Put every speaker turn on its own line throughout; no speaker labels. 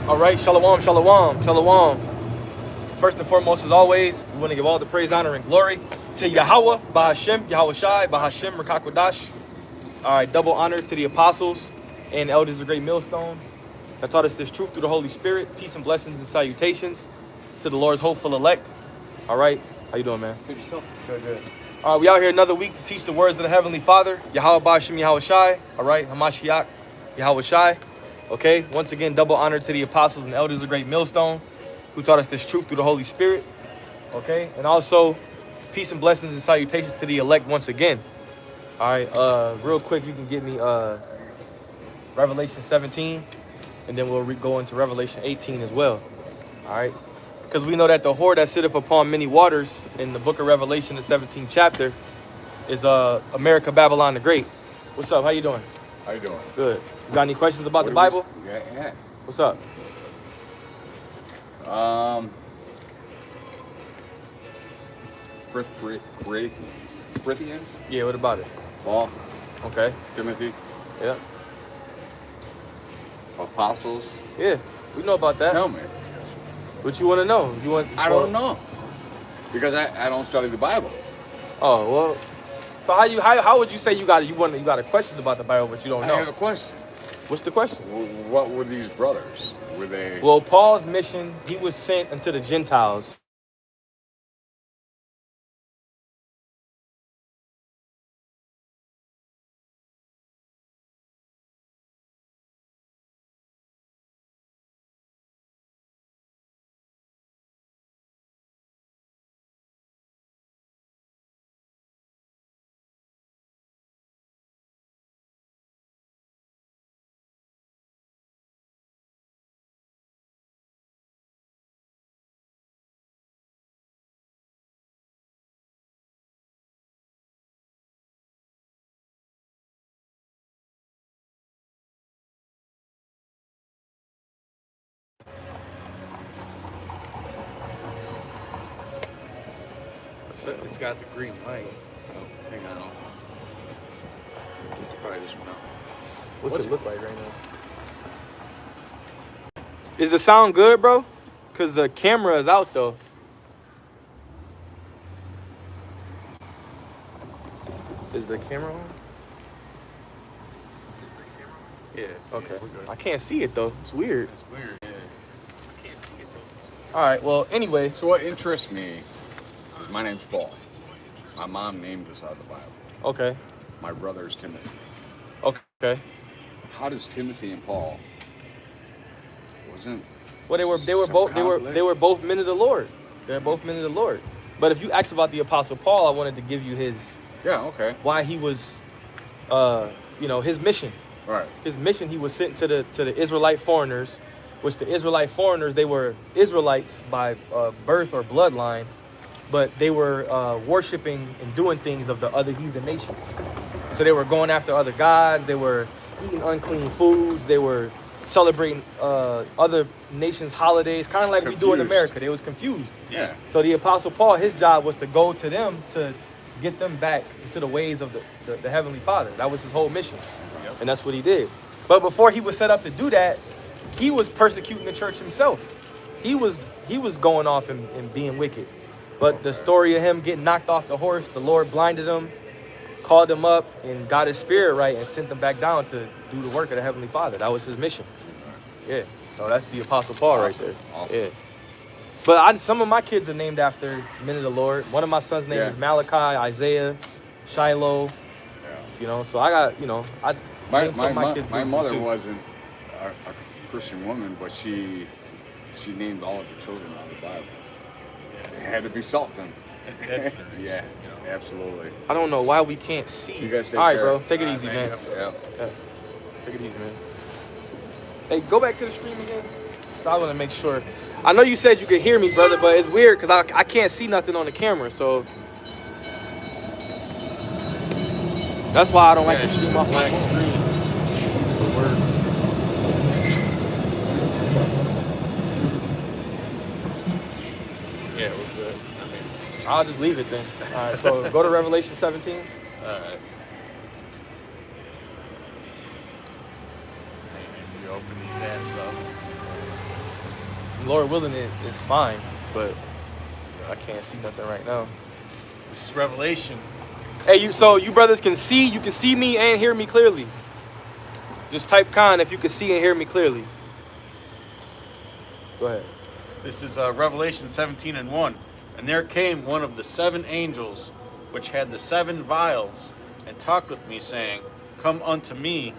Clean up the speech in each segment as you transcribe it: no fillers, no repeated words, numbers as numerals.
All right, shalom, shalom, shalom. First and foremost, as always, we want to give all the praise, honor, and glory to Yahweh, Bahashem, Yahweh Shai, Bahashem, Rakakwadash. All right, double honor to the apostles and elders of Great Millstone that taught us this truth through the Holy Spirit. Peace and blessings and salutations to the Lord's hopeful elect. All right, how you doing, man?
Good yourself.
Good, good. All right, we out here another week to teach the words of the Heavenly Father, Yahweh Bahashem, Yahweh Shai. All right, Hamashiach, Yahweh Shai. Okay, once again, double honor to the apostles and elders of Great Millstone who taught us this truth through the Holy Spirit. Okay, and also peace and blessings and salutations to the elect once again. All right, real quick, you can get me Revelation 17, and then we'll go into Revelation 18 as well. All right, because we know that the whore that sitteth upon many waters in the book of Revelation, the 17th chapter, is America Babylon the Great. What's up? How you doing?
How you doing?
Good. You got any questions about the Bible?
Yeah.
What's up?
First Corinthians?
Yeah, what about it?
Paul,
Okay.
Timothy,
Yeah.
apostles.
Yeah, we know about that.
Tell me.
What you want to know? You want?
I don't know. Because I don't study the Bible.
Oh, well. So how would you say you got a question about the Bible, but you don't
I
know?
have a question.
What's the question?
What were these brothers? Were they...
Well, Paul's mission, he was sent unto the Gentiles.
It's got the green light. Oh, hang on. Probably just went off.
What's it look like right now? Is the sound good, bro? Because the camera is out, though. Is the camera on?
Yeah.
Okay.
Yeah, we're good.
I can't see it, though. It's weird.
It's weird. Yeah. I can't see it though.
All right, well, anyway.
So what interests me is my name's Paul. My mom named us out of the Bible.
Okay.
My brother is Timothy.
Okay.
How does Timothy and Paul wasn't...
Well, they were both men of the Lord. They're both men of the Lord. But if you ask about the Apostle Paul, I wanted to give you his why he was his mission.
Right.
His mission, he was sent to the Israelite foreigners, which the Israelite foreigners, they were Israelites by birth or bloodline, but they were worshiping and doing things of the other heathen nations. So they were going after other gods. They were eating unclean foods. They were celebrating other nations' holidays, kind of like we do in America. They was confused.
Yeah.
So the Apostle Paul, his job was to go to them to get them back into the ways of the Heavenly Father. That was his whole mission.
Yep.
And that's what he did. But before he was set up to do that, he was persecuting the church himself. He was going off and being wicked. But the story of him getting knocked off the horse, the Lord blinded him, called him up, and got his spirit right and sent him back down to do the work of the Heavenly Father. That was his mission. Yeah. So that's the Apostle Paul right there.
Awesome.
Yeah. But some of my kids are named after men of the Lord. One of my sons' name is Malachi, Isaiah, Shiloh.
Yeah.
So I got,
my mother wasn't a Christian woman, but she named all of her children out of the Bible. It had to be something. Yeah, absolutely.
I don't know why we can't see.
You guys take
all right,
care.
bro. Take it easy, man.
Yeah.
Take it easy, man. Hey, go back to the stream again. So I want to make sure. I know you said you could hear me, brother, but it's weird because I can't see nothing on the camera, so that's why I don't like to stream off my screen. I'll just leave it then. All right, so go to Revelation 17.
All right. You open these apps up.
Lord willing, it's fine, but I can't see nothing right now.
This is Revelation.
Hey, so you brothers can see me and hear me clearly. Just type con if you can see and hear me clearly. Go ahead.
This is Revelation 17:1. And there came one of the 7 angels, which had the 7 vials, and talked with me, saying, Come unto me,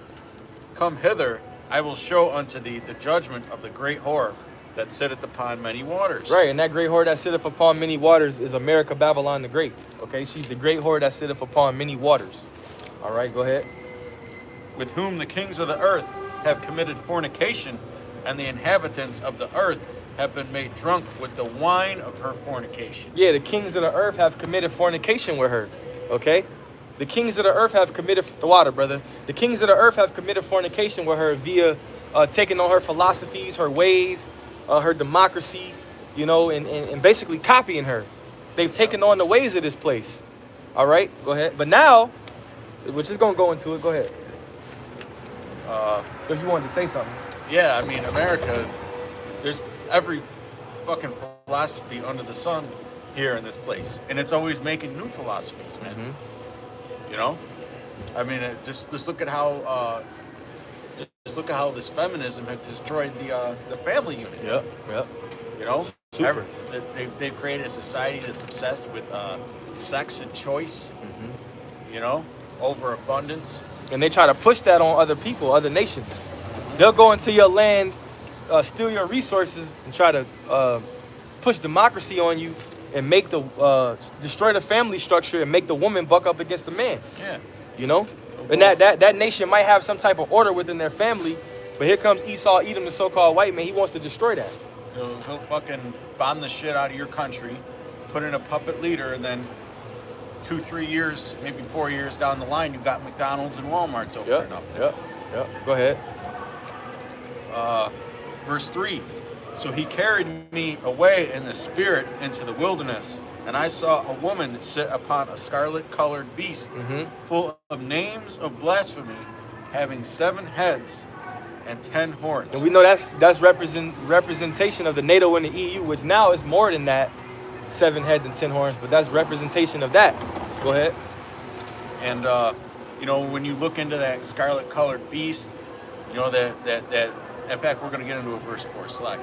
come hither, I will show unto thee the judgment of the great whore that sitteth upon many waters.
Right, and that great whore that sitteth upon many waters is America Babylon the Great. Okay, she's the great whore that sitteth upon many waters. All right, go ahead.
With whom the kings of the earth have committed fornication, and the inhabitants of the earth have been made drunk with the wine of her fornication.
Yeah, the kings of the earth have committed fornication with her. Okay? The kings of the earth have committed the water, brother. The kings of the earth have committed fornication with her via taking on her philosophies, her ways, her democracy, you know, and basically copying her. They've taken on the ways of this place. All right, go ahead. But now, we're just gonna go into it. Go ahead. If you wanted to say something.
Yeah, I mean, America, there's every fucking philosophy under the sun here in this place. And it's always making new philosophies, man.
Mm-hmm.
You know? I mean, just look at how this feminism had destroyed the family unit.
Yep.
You know?
Super.
They've created a society that's obsessed with sex and choice, you know, overabundance.
And they try to push that on other people, other nations. They'll go into your land, steal your resources, and try to push democracy on you and make destroy the family structure and make the woman buck up against the man.
Yeah.
You know? And that nation might have some type of order within their family, but here comes Esau, Edom, the so-called white man. He wants to destroy that.
He'll fucking bomb the shit out of your country, put in a puppet leader, and then 2-3 years, maybe 4 years down the line, you've got McDonald's and Walmart's opening up.
Yep. Go ahead.
Verse 3. So he carried me away in the spirit into the wilderness, and I saw a woman sit upon a scarlet-colored beast, full of names of blasphemy, having 7 heads and 10 horns.
And we know that's representation of the NATO and the EU, which now is more than that, 7 heads and 10 horns, but that's representation of that. Go ahead.
And you know, when you look into that scarlet-colored beast, you know that. In fact, we're going to get into a verse 4 slack.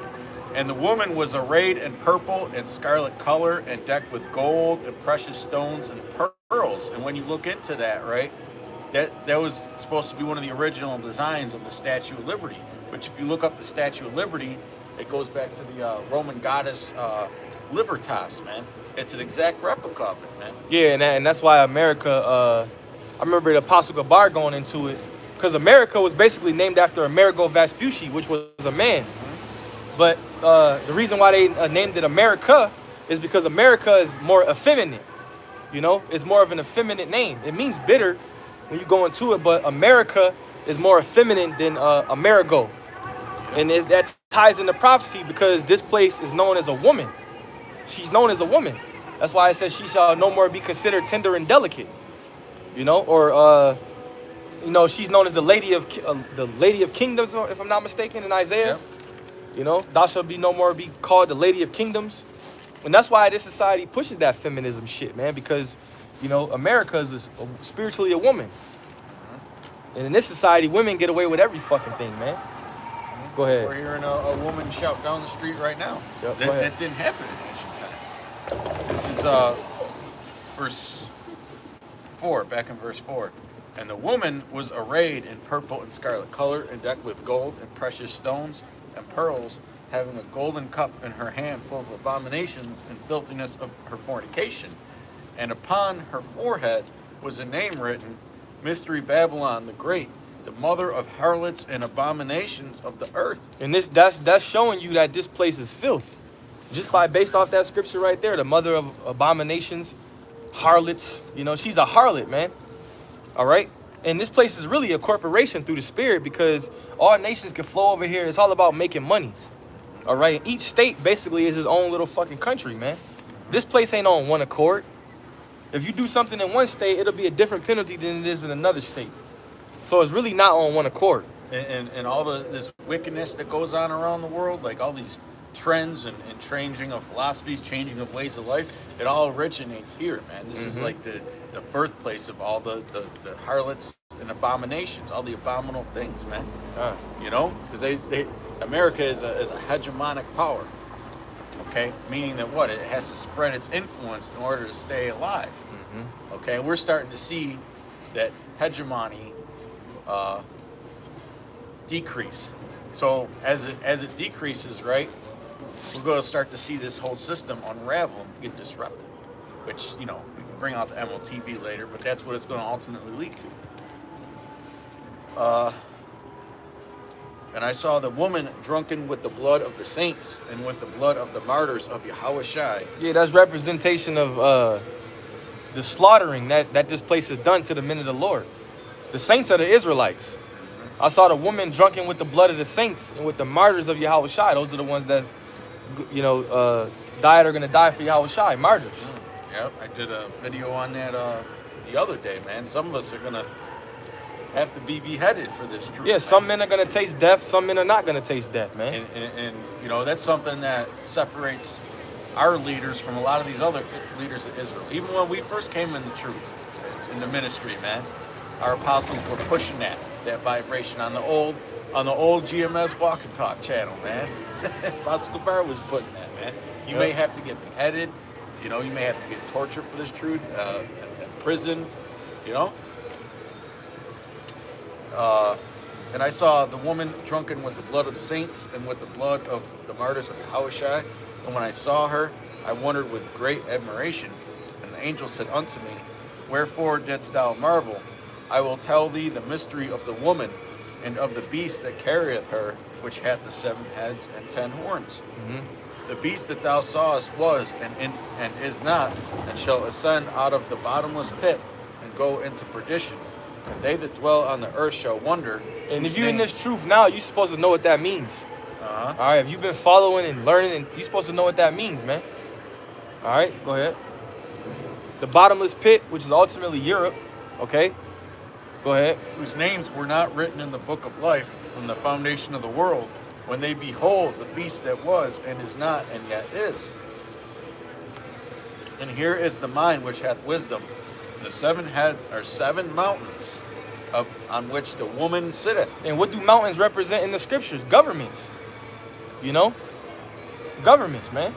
And the woman was arrayed in purple and scarlet color and decked with gold and precious stones and pearls. And when you look into that, right, that was supposed to be one of the original designs of the Statue of Liberty. Which, if you look up the Statue of Liberty, it goes back to the Roman goddess Libertas, man. It's an exact replica of it, man.
Yeah, and that's why America. I remember the Apostle Gabar going into it. Because America was basically named after Amerigo Vespucci, which was a man. But the reason why they named it America is because America is more effeminate. You know, it's more of an effeminate name. It means bitter when you go into it, but America is more effeminate than Amerigo. And that ties into prophecy because this place is known as a woman. She's known as a woman. That's why it says she shall no more be considered tender and delicate. You know, or you know, she's known as the Lady of Kingdoms, if I'm not mistaken, in Isaiah. Yep. You know, thou shalt be no more be called the Lady of Kingdoms. And that's why this society pushes that feminism shit, man, because, you know, America is spiritually a woman. And in this society, women get away with every fucking thing, man. Go ahead.
We're hearing a woman shout down the street right now.
Yep,
that didn't happen in ancient times. This is verse 4, back in verse 4. And the woman was arrayed in purple and scarlet color and decked with gold and precious stones and pearls, having a golden cup in her hand full of abominations and filthiness of her fornication. And upon her forehead was a name written, Mystery Babylon the Great, the mother of harlots and abominations of the earth.
And that's showing you that this place is filth. Just based off that scripture right there, the mother of abominations, harlots, you know, she's a harlot, man. All right. And this place is really a corporation through the spirit because all nations can flow over here. It's all about making money. All right. Each state basically is his own little fucking country, man. This place ain't on one accord. If you do something in one state, it'll be a different penalty than it is in another state. So it's really not on one accord.
And all this wickedness that goes on around the world, like all these trends and changing of philosophies, changing of ways of life, it all originates here, man. This is like the birthplace of all the harlots and abominations, all the abominable things, man. You know, because America is a hegemonic power. Okay, meaning that what? It has to spread its influence in order to stay alive. Okay, we're starting to see that hegemony decrease. So as it decreases, right, we're going to start to see this whole system unravel and get disrupted. Which, you know, we can bring out the MLTV later, but that's what it's going to ultimately lead to. And I saw the woman drunken with the blood of the saints and with the blood of the martyrs of Yahushua.
Yeah, that's representation of the slaughtering that this place has done to the men of the Lord. The saints are the Israelites. I saw the woman drunken with the blood of the saints and with the martyrs of Yahushua. Those are the ones that, you know, died are going to die for Yahushua, martyrs.
Yep, I did a video on that the other day, man. Some of us are going to have to be beheaded for this truth.
Yeah,
man.
some men are going to taste death. Some men are not going to taste death, man.
And, you know, that's something that separates our leaders from a lot of these other leaders of Israel. Even when we first came in the truth, in the ministry, man, our apostles were pushing that vibration on the old GMS Walk and Talk channel, man. Apostle Gabar was putting that, man. You may have to get beheaded, you know, you may have to get tortured for this truth, in prison, you know. And I saw the woman drunken with the blood of the saints and with the blood of the martyrs of Yahushua. And when I saw her, I wondered with great admiration. And the angel said unto me, Wherefore didst thou marvel? I will tell thee the mystery of the woman and of the beast that carrieth her, which hath the 7 heads and 10 horns. The beast that thou sawest was and is not, and shall ascend out of the bottomless pit and go into perdition. And they that dwell on the earth shall wonder.
And if you're in this truth now, you're supposed to know what that means. All right, if you've been following and learning, and you're supposed to know what that means, man. All right, go ahead. The bottomless pit, which is ultimately Europe, okay? Go ahead.
Whose names were not written in the book of life from the foundation of the world, when they behold the beast that was and is not and yet is. And here is the mind which hath wisdom. The 7 heads are 7 mountains on which the woman sitteth.
And what do mountains represent in the scriptures? Governments. You know? Governments, man.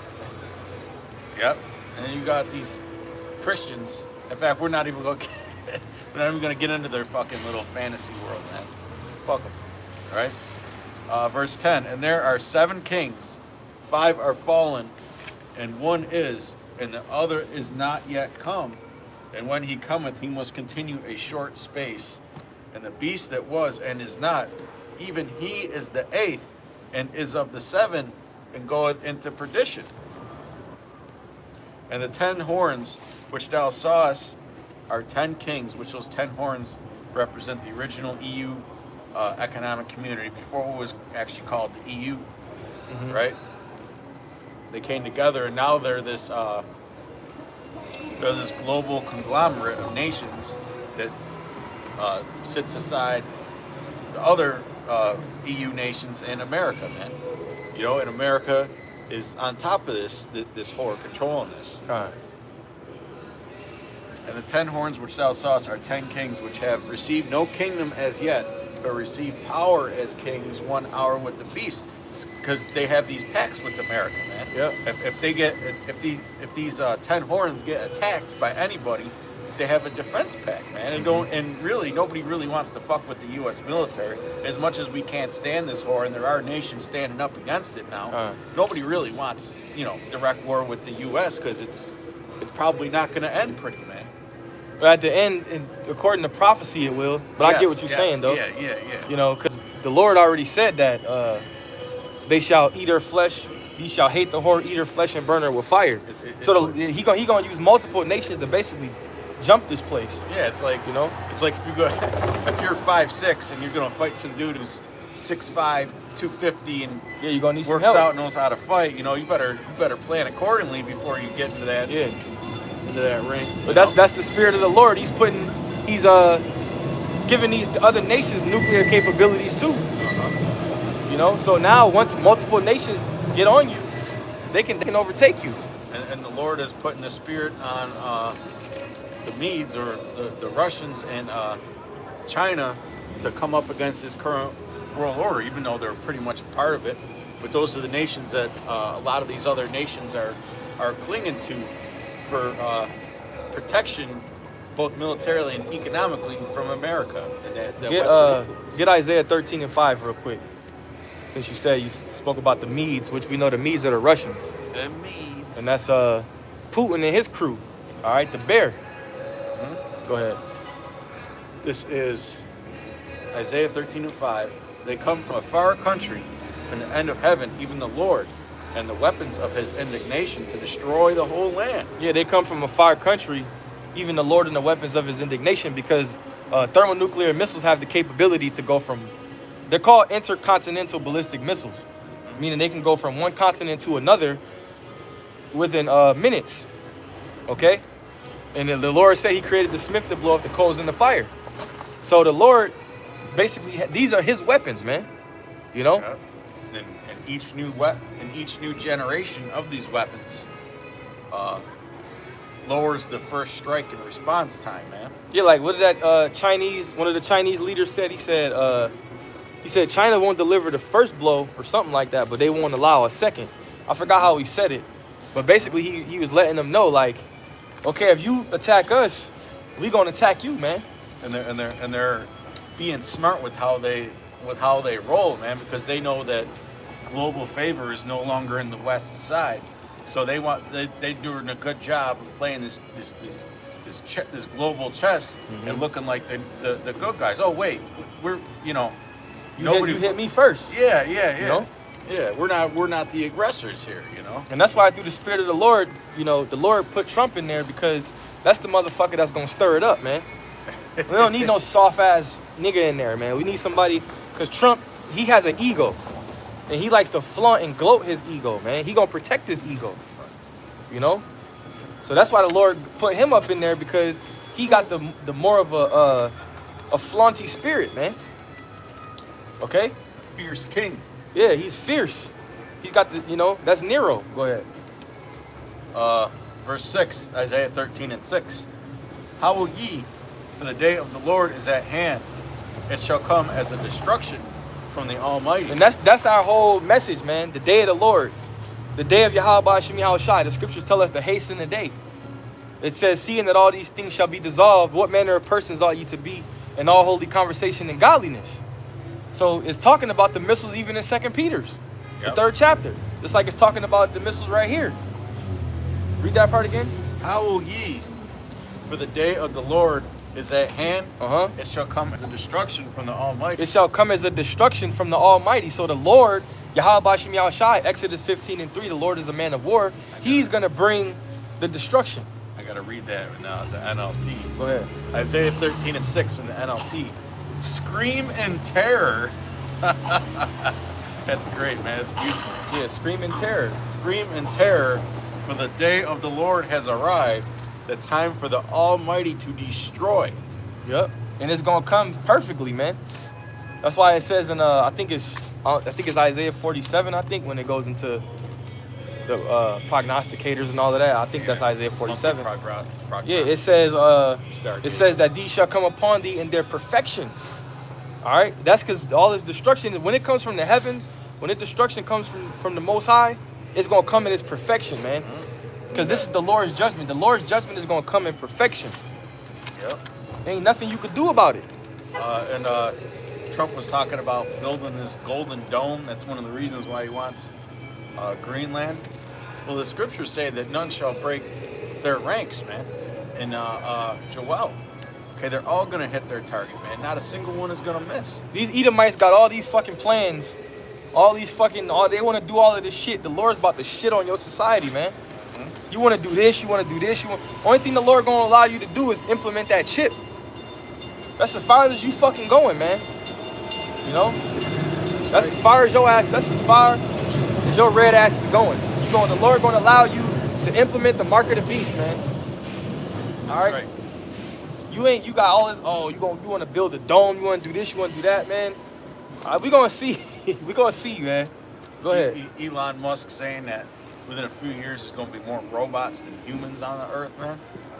Yep. And then you got these Christians. In fact, we're not even going to get into their fucking little fantasy world, man. Fuck them. All right? Verse 10. And there are 7 kings. 5 are fallen, and 1 is, and the other is not yet come. And when he cometh, he must continue a short space. And the beast that was and is not, even he is the 8th, and is of the 7, and goeth into perdition. And the 10 horns which thou sawest are 10 kings, which those 10 horns represent the original EU economic community before it was actually called the EU, right? They came together, and now they're this global conglomerate of nations that sits aside the other EU nations and America, man. You know, and America is on top of this whore controlling this.
All right.
And the 10 horns which thou sawest are 10 kings, which have received no kingdom as yet, but receive power as kings 1 hour with the beast, because they have these pacts with America, man.
Yep.
If these 10 horns get attacked by anybody, they have a defense pact, man. And really nobody really wants to fuck with the U.S. military. As much as we can't stand this whore, and there are nations standing up against it now. Nobody really wants, you know, direct war with the U.S. because it's probably not going to end pretty, man.
But at the end, according to prophecy, it will. But I get what you're saying, though.
Yeah.
You know, because the Lord already said that they shall eat her flesh. He shall hate the whore, eat her flesh, and burn her with fire. He gonna use multiple nations to basically jump this place.
Yeah, it's like,
you know,
it's like if you're 5'6" and you're gonna fight some dude who's 6'5", 250, and
you're gonna need some
works
help.
out, knows how to fight. You know, you better plan accordingly before you get into that into that ring.
But that's the spirit of the Lord. He's giving these other nations nuclear capabilities too. You know, so now once multiple nations get on you, they can overtake you.
And the Lord is putting the spirit on the Medes or the Russians and China to come up against this current world order, even though they're pretty much a part of it. But those are the nations that a lot of these other nations are clinging to for protection, both militarily and economically, from America and that Western influence.
Get Isaiah 13:5 real quick. Since you said you spoke about the Medes, which we know the Medes are the Russians.
The Medes.
And that's Putin and his crew. All right, the bear. Go ahead.
This is Isaiah 13:5. They come from a far country, from the end of heaven, even the Lord, and the weapons of his indignation to destroy the whole land.
Yeah, they come from a far country, even the Lord and the weapons of his indignation, because thermonuclear missiles have the capability to go from, they're called intercontinental ballistic missiles, meaning they can go from one continent to another within minutes. Okay? And the Lord said he created the smith to blow up the coals in the fire. So the Lord, basically, these are his weapons, man. You know?
Yep. And each new generation of these weapons lowers the first strike and response time, man.
Yeah, like what did that one of the Chinese leaders said? He said China won't deliver the first blow or something like that, but they won't allow a second. I forgot how he said it. But basically he was letting them know, like, okay, if you attack us, we gonna attack you, man.
And they're being smart with how they roll, man, because they know that global favor is no longer in the West side. So they're doing a good job of playing this global chess and looking like the good guys. Oh wait, we're
You hit me first.
Yeah.
You know?
Yeah, we're not the aggressors here, you know.
And that's why through the spirit of the Lord, the Lord put Trump in there, because that's the motherfucker that's gonna stir it up, man. We don't need no soft ass nigga in there, man. We need somebody, because Trump, he has an ego. And he likes to flaunt and gloat his ego, man. He gonna protect his ego. You know? So that's why the Lord put him up in there, because he got the more of a flaunty spirit, man. Okay?
Fierce king.
Yeah, he's fierce. He's got that's Nero. Go ahead.
Verse 6, Isaiah 13:6. How will ye, for the day of the Lord is at hand. It shall come as a destruction from the Almighty.
And that's our whole message, man. The day of the Lord. The day of Yahweh Shem Yahushai. The scriptures tell us to hasten the day. It says, seeing that all these things shall be dissolved, what manner of persons ought ye to be in all holy conversation and godliness? So it's talking about the missiles even in 2 Peter's, the 3rd chapter. Just like it's talking about the missiles right here. Read that part again.
How will ye, for the day of the Lord is at hand. It shall come as a destruction from the Almighty.
It shall come as a destruction from the Almighty. So the Lord, Yahweh Shem Yahushai, Exodus 15:3, the Lord is a man of war. He's going to bring the destruction.
I got to read that now, the NLT.
Go ahead.
Isaiah 13:6 in the NLT. Scream in terror. That's great, man. It's beautiful.
Yeah, scream in terror.
Scream in terror, for the day of the Lord has arrived, the time for the Almighty to destroy.
Yep. And it's gonna come perfectly, man. That's why it says in I think it's Isaiah 47, I think, when it goes into the prognosticators and all of that. I think that's Isaiah 47. Yeah, it says that these shall come upon thee in their perfection. All right, that's because all this destruction, when it comes from the heavens, when the destruction comes from the Most High, it's gonna come in its perfection, man. Because this is the Lord's judgment. The Lord's judgment is gonna come in perfection.
Yep.
Ain't nothing you could do about it.
And Trump was talking about building this golden dome. That's one of the reasons why he wants Greenland. Well, the scriptures say that none shall break their ranks, man. And Joel, okay, they're all gonna hit their target, man. Not a single one is gonna miss.
These Edomites got all these fucking plans, they want to do all of this shit. The Lord's about to shit on your society, man. You want to do this, you want to do this. Only thing the Lord gonna allow you to do is implement that chip. That's the farthest you fucking going, man. You know? That's as far as your ass. That's as far as your red ass is going. The Lord going to allow you to implement the mark of the beast, man. All right.
Right.
You got all this. Oh, you want to build a dome? You want to do this? You want to do that, man? We gonna see. We gonna see, man. Go ahead.
Elon Musk saying that within a few years there's going to be more robots than humans on the earth, man.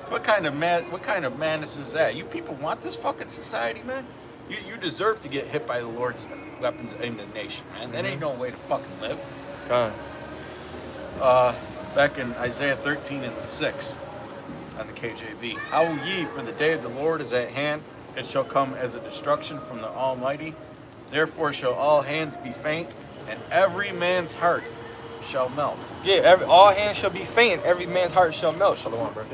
What kind of madness is that? You people want this fucking society, man? You deserve to get hit by the Lord's weapons aimed at the nation, man. That ain't no way to fucking live.
Come
Back in Isaiah 13:6 on the KJV. How ye, for the day of the Lord is at hand, it shall come as a destruction from the Almighty. Therefore shall all hands be faint, and every man's heart shall melt.
Yeah, all hands shall be faint, every man's heart shall melt. Shalom, bro.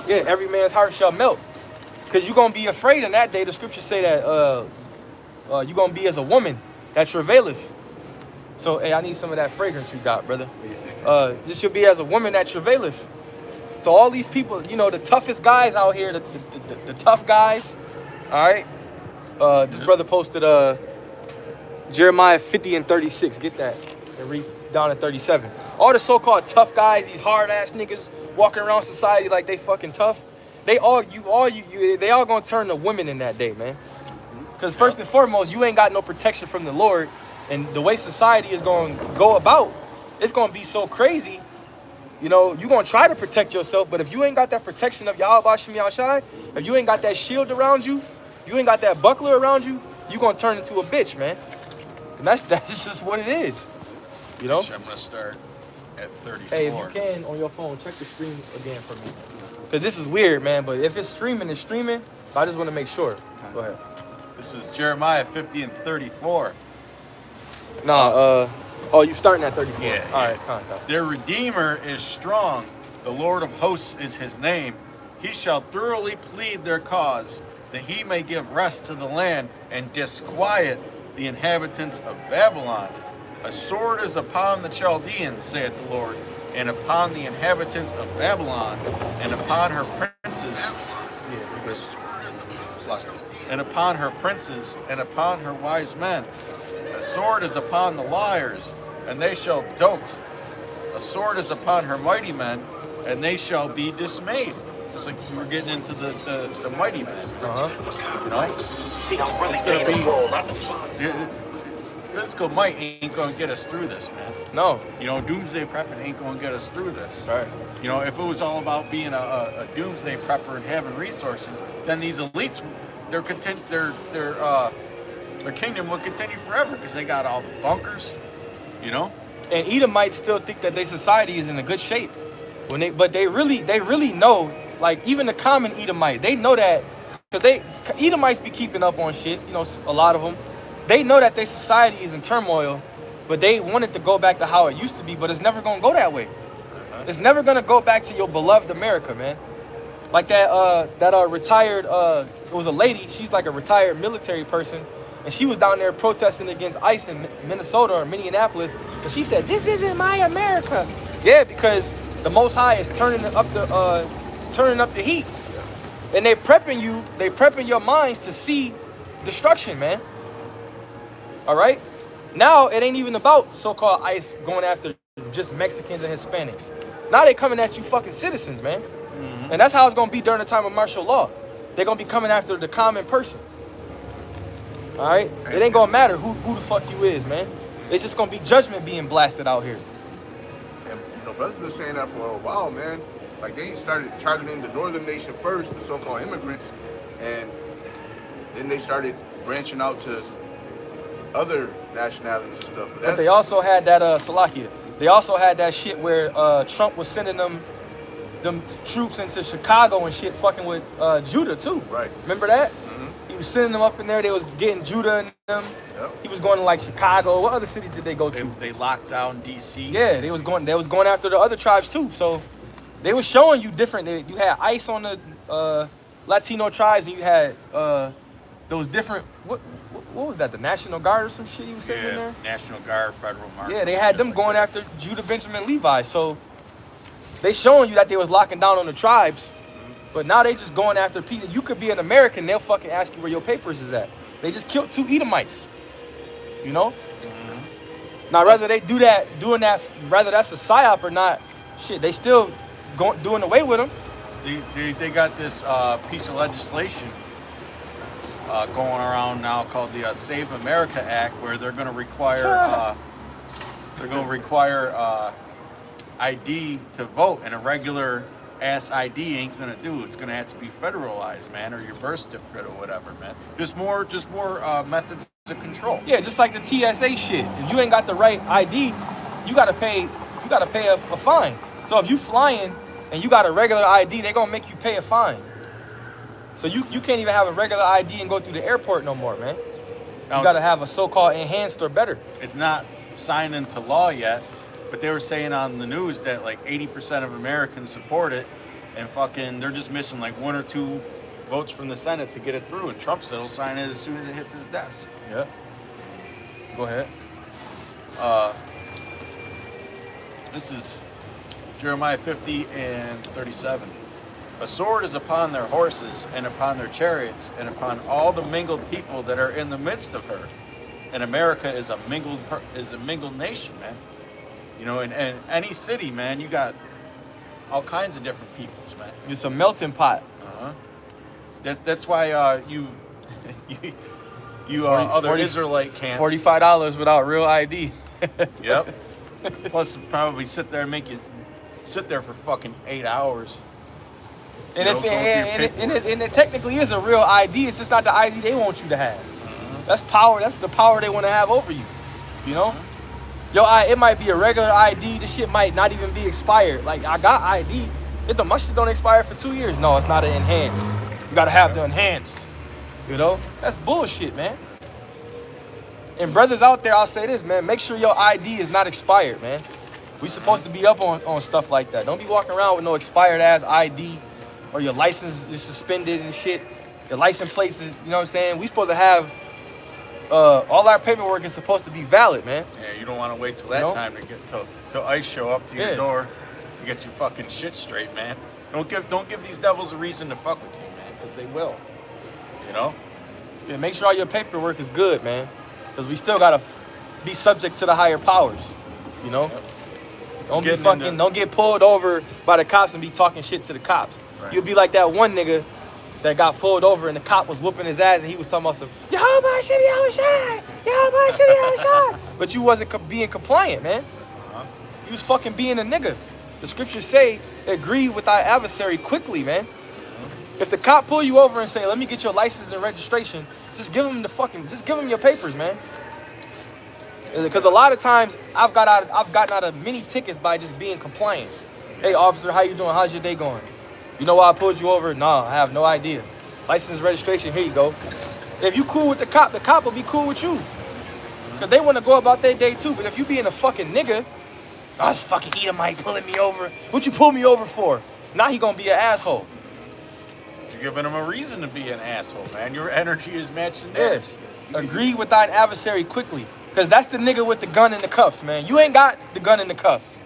Yeah, every man's heart shall melt. Because you're going to be afraid in that day. The scriptures say that you're going to be as a woman that travaileth. So, hey, I need some of that fragrance you got, brother. This should be as a woman that travaileth. So all these people, the toughest guys out here, the tough guys, all right? This brother posted Jeremiah 50:36. Get that and read down at 37. All the so-called tough guys, these hard-ass niggas walking around society like they fucking tough, they all gonna turn to women in that day, man. Because first and foremost, you ain't got no protection from the Lord, and the way society is going to go about, it's going to be so crazy. You're going to try to protect yourself, but if you ain't got that protection of Yahweh Shem Yahushai, if you ain't got that shield around you, you ain't got that buckler around you, you're going to turn into a bitch, man. And that's just what it is.
I'm going to start at 34.
Hey, if you can, on your phone, check the stream again for me. Because this is weird, man, but if it's streaming, it's streaming. I just want to make sure. Go ahead.
This is Jeremiah 50:34.
Nah, you starting at 34.
Yeah.
All right.
Their Redeemer is strong. The Lord of hosts is his name. He shall thoroughly plead their cause, that he may give rest to the land and disquiet the inhabitants of Babylon. A sword is upon the Chaldeans, saith the Lord, and upon the inhabitants of Babylon, and upon her princes, and upon her princes, and upon her wise men. A sword is upon the liars, and they shall dote. A sword is upon her mighty men, and they shall be dismayed. Just like we were getting into the mighty men. It's going to be... Physical might ain't going to get us through this, man.
No.
Doomsday prepping ain't going to get us through this.
Right.
If it was all about being a doomsday prepper and having resources, then these elites, their kingdom would continue forever because they got all the bunkers, And
Edomites still think that their society is in a good shape, but they really know. Like even the common Edomite, they know that because Edomites be keeping up on shit. A lot of them. They know that their society is in turmoil, but they want it to go back to how it used to be, but it's never going to go that way. It's never going to go back to your beloved America, man. Like that retired, it was a lady, she's like a retired military person, and she was down there protesting against ICE in Minnesota or Minneapolis, and she said, "This isn't my America." Yeah, because the Most High is turning up the heat. And they prepping your minds to see destruction, man. All right? Now, it ain't even about so-called ICE going after just Mexicans and Hispanics. Now they coming at you fucking citizens, man. Mm-hmm. And that's how it's going to be during the time of martial law. They're going to be coming after the common person. All right? It ain't going to matter who the fuck you is, man. It's just going to be judgment being blasted out here.
And, brothers been saying that for a while, man. Like, they started targeting the northern nation first, the so-called immigrants, and then they started branching out to other nationalities and stuff.
But they also had that Salakia. They also had that shit where Trump was sending them troops into Chicago and shit, fucking with Judah too.
Right.
Remember that?
Mm-hmm.
He was sending them up in there. They was getting Judah and them.
Yep.
He was going to like Chicago. What other cities did they go to?
They locked down DC.
Yeah, they was going after the other tribes too. So they was showing you different. You had ICE on the Latino tribes, and you had those different. What was that? The National Guard or some shit you was saying in there?
National Guard, Federal Marshal.
Yeah, they had them going after Judah, Benjamin, Levi. So they showing you that they was locking down on the tribes, but now they just going after people. You could be an American, they'll fucking ask you where your papers is at. They just killed 2 Edomites. You know? Now, whether they do that, whether that's a psyop or not, shit, they still doing away with them.
They got this piece of legislation going around now called the Save America Act, where they're going to require ID to vote, and a regular ass ID ain't gonna do. It's gonna have to be federalized, man, or your birth certificate or whatever, man. Just more methods of control.
Yeah, just like the TSA shit. If you ain't got the right ID, you gotta pay a fine. So if you flying and you got a regular ID, they gonna make you pay a fine. So you can't even have a regular ID and go through the airport no more, man. You gotta have a so-called enhanced or better.
It's not signed into law yet, but they were saying on the news that like 80% of Americans support it, and fucking they're just missing like 1 or 2 votes from the Senate to get it through, and Trump said he'll sign it as soon as it hits his desk.
Yeah. Go ahead.
This is Jeremiah 50 and 37. A sword is upon their horses and upon their chariots and upon all the mingled people that are in the midst of her. And America is a mingled nation, man. You know, in any city, man, you got all kinds of different peoples, man.
It's a melting pot.
That's why you 40, Israelite camps.
$45 without real ID.
Yep. Plus, probably sit there and make you sit there for fucking 8 hours.
And it technically is a real ID. It's just not the ID they want you to have. That's power. That's the power they want to have over you. You know? It might be a regular ID. This shit might not even be expired. Like, I got ID. My shit don't expire for 2 years. No, it's not an enhanced. You gotta have the enhanced. You know? That's bullshit, man. And brothers out there, I'll say this, man. Make sure your ID is not expired, man. We supposed to be up on stuff like that. Don't be walking around with no expired ass ID, or your license is suspended and shit. Your license plates is, you know what I'm saying? We supposed to have all our paperwork is supposed to be valid, man.
Yeah, you don't want to wait till that time to get till ICE show up to your door to get your fucking shit straight, man. Don't give these devils a reason to fuck with you, man, because they will. You know?
Yeah, make sure all your paperwork is good, man. Because we still gotta be subject to the higher powers. You know? Yep. Don't get pulled over by the cops and be talking shit to the cops. Right. You'll be like that one nigga that got pulled over and the cop was whooping his ass and he was talking about some but you wasn't being compliant, man. You was fucking being a nigga. The scriptures say, agree with thy adversary quickly, man. If the cop pull you over and say, let me get your license and registration, just give him your papers, man. Because a lot of times I've gotten out of many tickets by just being compliant. Hey officer, how you doing? How's your day going? You know why I pulled you over? No, I have no idea. License, registration, here you go. If you cool with the cop will be cool with you. Because they want to go about their day too. But if you being a fucking nigga, this fucking Edomite pulling me over. What you pull me over for? Now he gonna be an asshole.
You're giving him a reason to be an asshole, man. Your energy is matching theirs.
Yes. Agree with thine adversary quickly. Because that's the nigga with the gun in the cuffs, man. You ain't got the gun in the cuffs.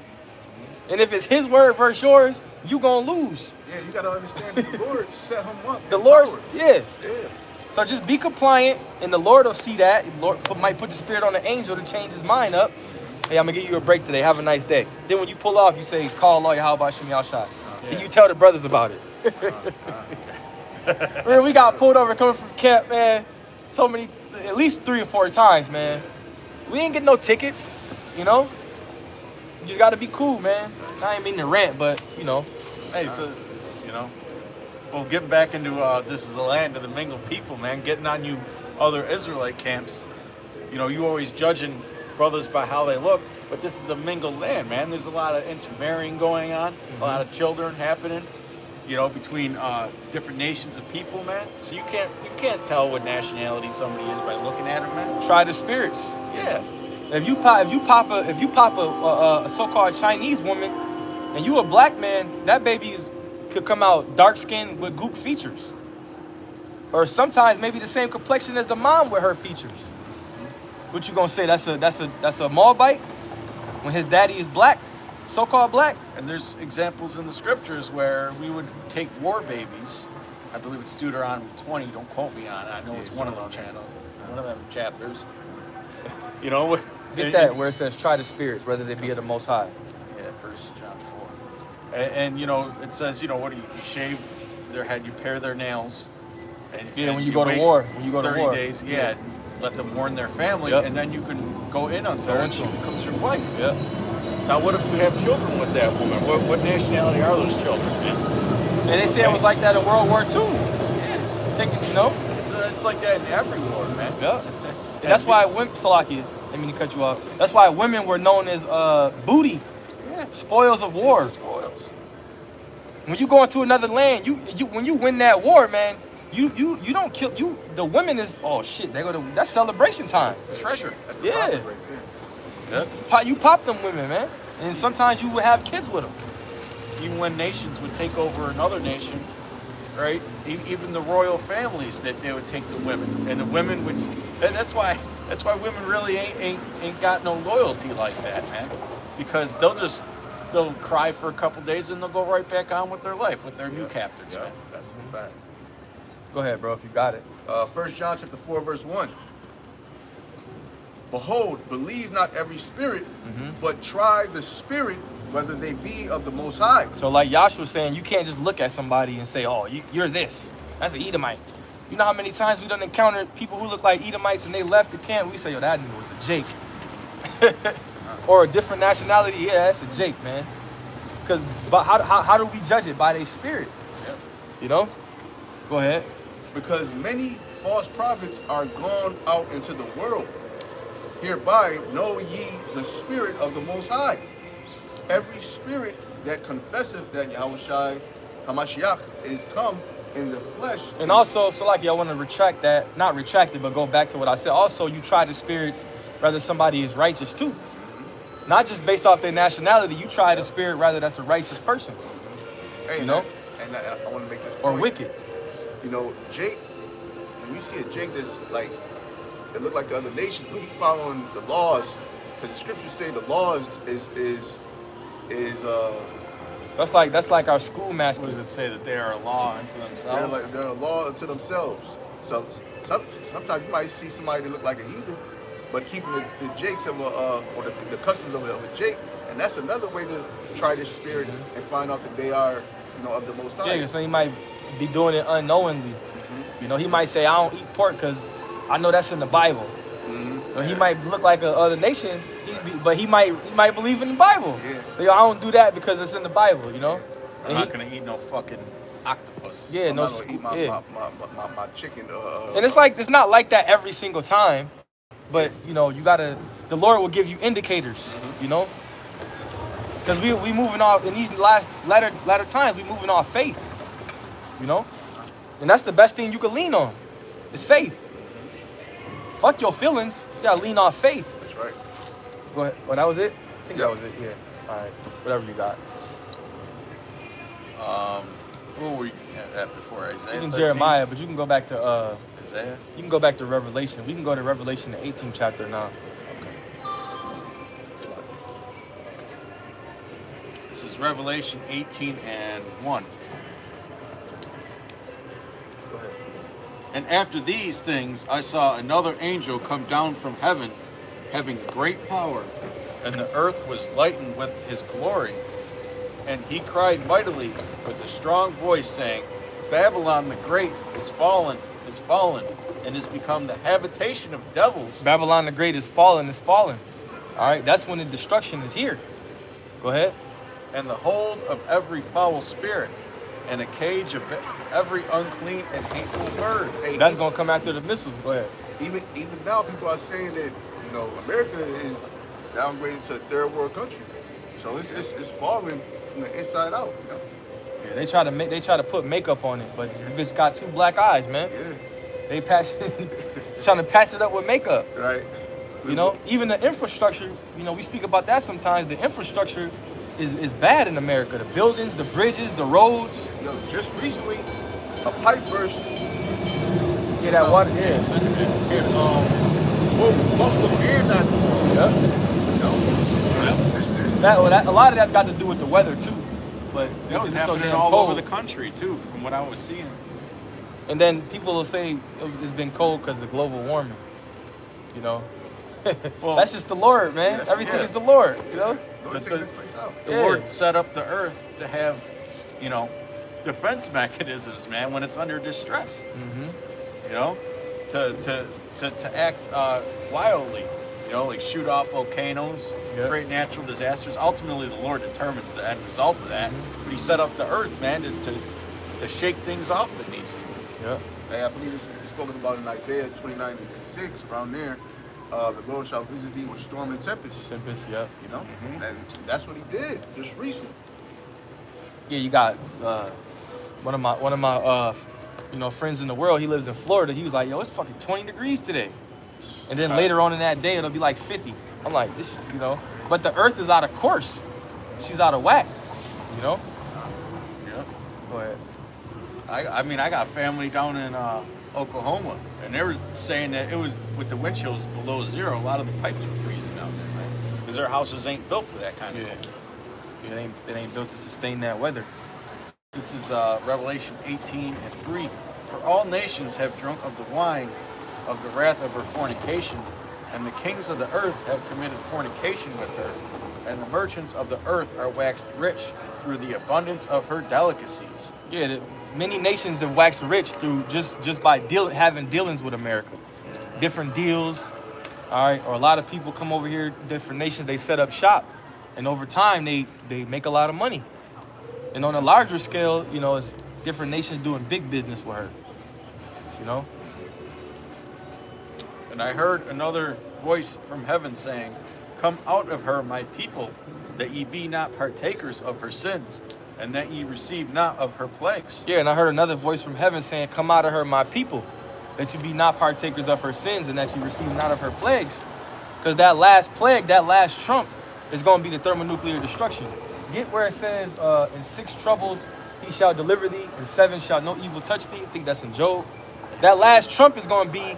And if it's his word versus yours, you gonna lose.
Yeah, you gotta understand the Lord set him up.
The Lord, yeah. So just be compliant, and the Lord will see that. The Lord might put the spirit on the angel to change his mind up. Hey, I'm gonna give you a break today. Have a nice day. Then when you pull off, you say, call lawyer, how about Shimmy Al-Shai? And you tell the brothers about it. Man, we got pulled over coming from camp, man. So many, at least 3 or 4 times, man. We ain't get no tickets, you know? You just gotta be cool, man. I ain't mean to rant, but, you know.
Hey, so, you know, well, getting back into this is the land of the mingled people, man. Getting on you other Israelite camps. You know, you always judging brothers by how they look, but this is a mingled land, man. There's a lot of intermarrying going on, a lot of children happening, you know, between different nations of people, man. So you can't tell what nationality somebody is by looking at them, man.
Try the spirits.
Yeah.
If you pop a so-called Chinese woman, and you a black man, that baby could come out dark skinned with goop features, or sometimes maybe the same complexion as the mom with her features. What you gonna say? That's a Moabite when his daddy is black, so-called black.
And there's examples in the scriptures where we would take war babies I believe it's Deuteronomy 20. Don't quote me on it. I know it's one of them chapters. You know,
Get that where it says try the spirits, whether they be of the Most High.
Yeah, 1 John 4. And you know, it says, you know, what do you shave their head, you pare their nails. And
when you go to war. When you go to
30
war.
days, let them warn their family, and then you can go in until she becomes your wife.
Yeah.
Now, what if we have children with that woman? What nationality are those children, man?
And they say it was like that in World War II.
Yeah.
Taking, you know?
It's like that in every war, man.
Yeah. That's why women, Salaki, I mean to cut you off. That's why women were known as booty, spoils of war.
Spoils.
When you go into another land, you when you win that war, man, you don't kill you. The women is they go to that's celebration time.
It's the treasure.
That's the problem right there.
Yep.
You pop them women, man, and sometimes you would have kids with them.
Even when nations would take over another nation, right? Even the royal families, that they would take the women, and the women would. And that's why women really ain't got no loyalty like that, man. Because they'll cry for a couple days and they'll go right back on with their life with their new captors, man.
That's the fact.
Go ahead, bro, if you got it.
1 John chapter 4, verse 1. Behold, believe not every spirit, but try the spirit, whether they be of the Most High.
So like Yash was saying, you can't just look at somebody and say, you're this. That's an Edomite. You know how many times we done encountered people who look like Edomites and they left the camp? We say, that nigga was a Jake. Or a different nationality. Yeah, that's a Jake, man. But how do we judge it? By their spirit.
Yep.
You know? Go ahead.
Because many false prophets are gone out into the world. Hereby know ye the spirit of the Most High. Every spirit that confesseth that Yahushua Hamashiach is come in the flesh.
And also, I want to retract that. Not retract it, but go back to what I said. Also, you try the spirits whether somebody is righteous too. Not just based off their nationality. You try the spirit whether that's a righteous person.
Hey,
you know?
And I want to make this point.
Or wicked.
You know, Jake, when you see a Jake that's like, it look like the other nations, but he following the laws, because the scriptures say the laws is
that's like our schoolmasters.
What does it say, that they are a law unto themselves?
they're a law unto themselves. So sometimes you might see somebody that look like a heathen, but keeping the jakes of or the customs of a Jake, and that's another way to try this spirit and find out that they are, of the Most High.
Yeah, so he might be doing it unknowingly. You know, he might say, I don't eat pork because I know that's in the Bible. Or he might look like a other nation, but he might believe in the Bible.
Yeah.
I don't do that because it's in the Bible, you know?
I'm not going to eat no fucking octopus.
Yeah,
I'm not gonna eat my chicken.
And it's not like that every single time, but the Lord will give you indicators, you know? Because we moving off in these latter times, we moving off faith, you know? And that's the best thing you can lean on, is faith. Fuck your feelings, you gotta lean on faith.
That's right.
Go ahead. Well, that was it? I think that was it, yeah. All right, whatever you got.
What were we at before Isaiah?
It's in Jeremiah, but you can go back to
Isaiah.
You can go back to Revelation. We can go to Revelation, the 18th chapter now.
This is Revelation 18 and 1.
Go ahead.
And after these things, I saw another angel come down from heaven, having great power, and the earth was lightened with his glory. And he cried mightily with a strong voice, saying, Babylon the Great is fallen, and is become the habitation of devils.
Babylon the Great is fallen. All right, that's when the destruction is here. Go ahead.
And the hold of every foul spirit, and a cage of every unclean and hateful bird.
That's gonna come after the missile. Go ahead.
Even now, people are saying that America is downgraded to a third world country. So it's falling from the inside out.
Yeah, they try to put makeup on it, but it's got two black eyes, man.
Yeah.
They trying to patch it up with makeup.
Right.
Even the infrastructure. We speak about that sometimes. The infrastructure is bad in America. The buildings, the bridges, the roads.
Just recently, a pipe burst.
Yeah, that water. Yeah.
In both Buffalo and
That a lot of that's got to do with the weather too. But
That was
because it's so
happening
damn
all
cold.
over the country too, from what I was seeing.
And then people will say it's been cold because of global warming. You know, well, that's just the Lord, man. Everything is the Lord. You know,
Lord taking this place out.
The Lord set up the earth to have, you know, defense mechanisms, man, when it's under distress. You know, to act wildly. You know, like shoot off volcanoes, create natural disasters. Ultimately, the Lord determines the end result of that. But He set up the earth, man, to shake things off that needs to.
Yeah.
Hey, I believe it's spoken about in Isaiah 29:6, around there. The Lord shall visit thee with storm and tempest.
Tempest, yeah.
You know, and that's what He did just recently.
Yeah, you got one of my you know, friends in the world. He lives in Florida. He was like, yo, it's fucking 20 degrees today. And then later on in that day, it'll be like 50. I'm like, this, you know, but the earth is out of course. She's out of whack, you know?
Yeah.
Go ahead.
I mean, I got family down in Oklahoma, and they were saying that it was, with the wind chills below zero, a lot of the pipes were freezing down there, right? Because their houses ain't built for that kind of thing.
Yeah, it ain't built to sustain that weather.
This is Revelation 18:3. For all nations have drunk of the wine of the wrath of her fornication, and the kings of the earth have committed fornication with her, and the merchants of the earth are waxed rich through the abundance of her delicacies.
Yeah, many nations have waxed rich through just by having dealings with America. Different deals, all right, or a lot of people come over here, different nations, they set up shop, and over time they make a lot of money. And on a larger scale, you know, it's different nations doing big business with her, you know?
And I heard another voice from heaven saying, come out of her, my people, that ye be not partakers of her sins, and that ye receive not of her plagues.
Yeah, and I heard another voice from heaven saying, come out of her, my people, that you be not partakers of her sins, and that you receive not of her plagues. Because that last plague, that last trump, is going to be the thermonuclear destruction. Get where it says, in 6 troubles he shall deliver thee, in 7 shall no evil touch thee. I think that's in Job. That last trump is going to be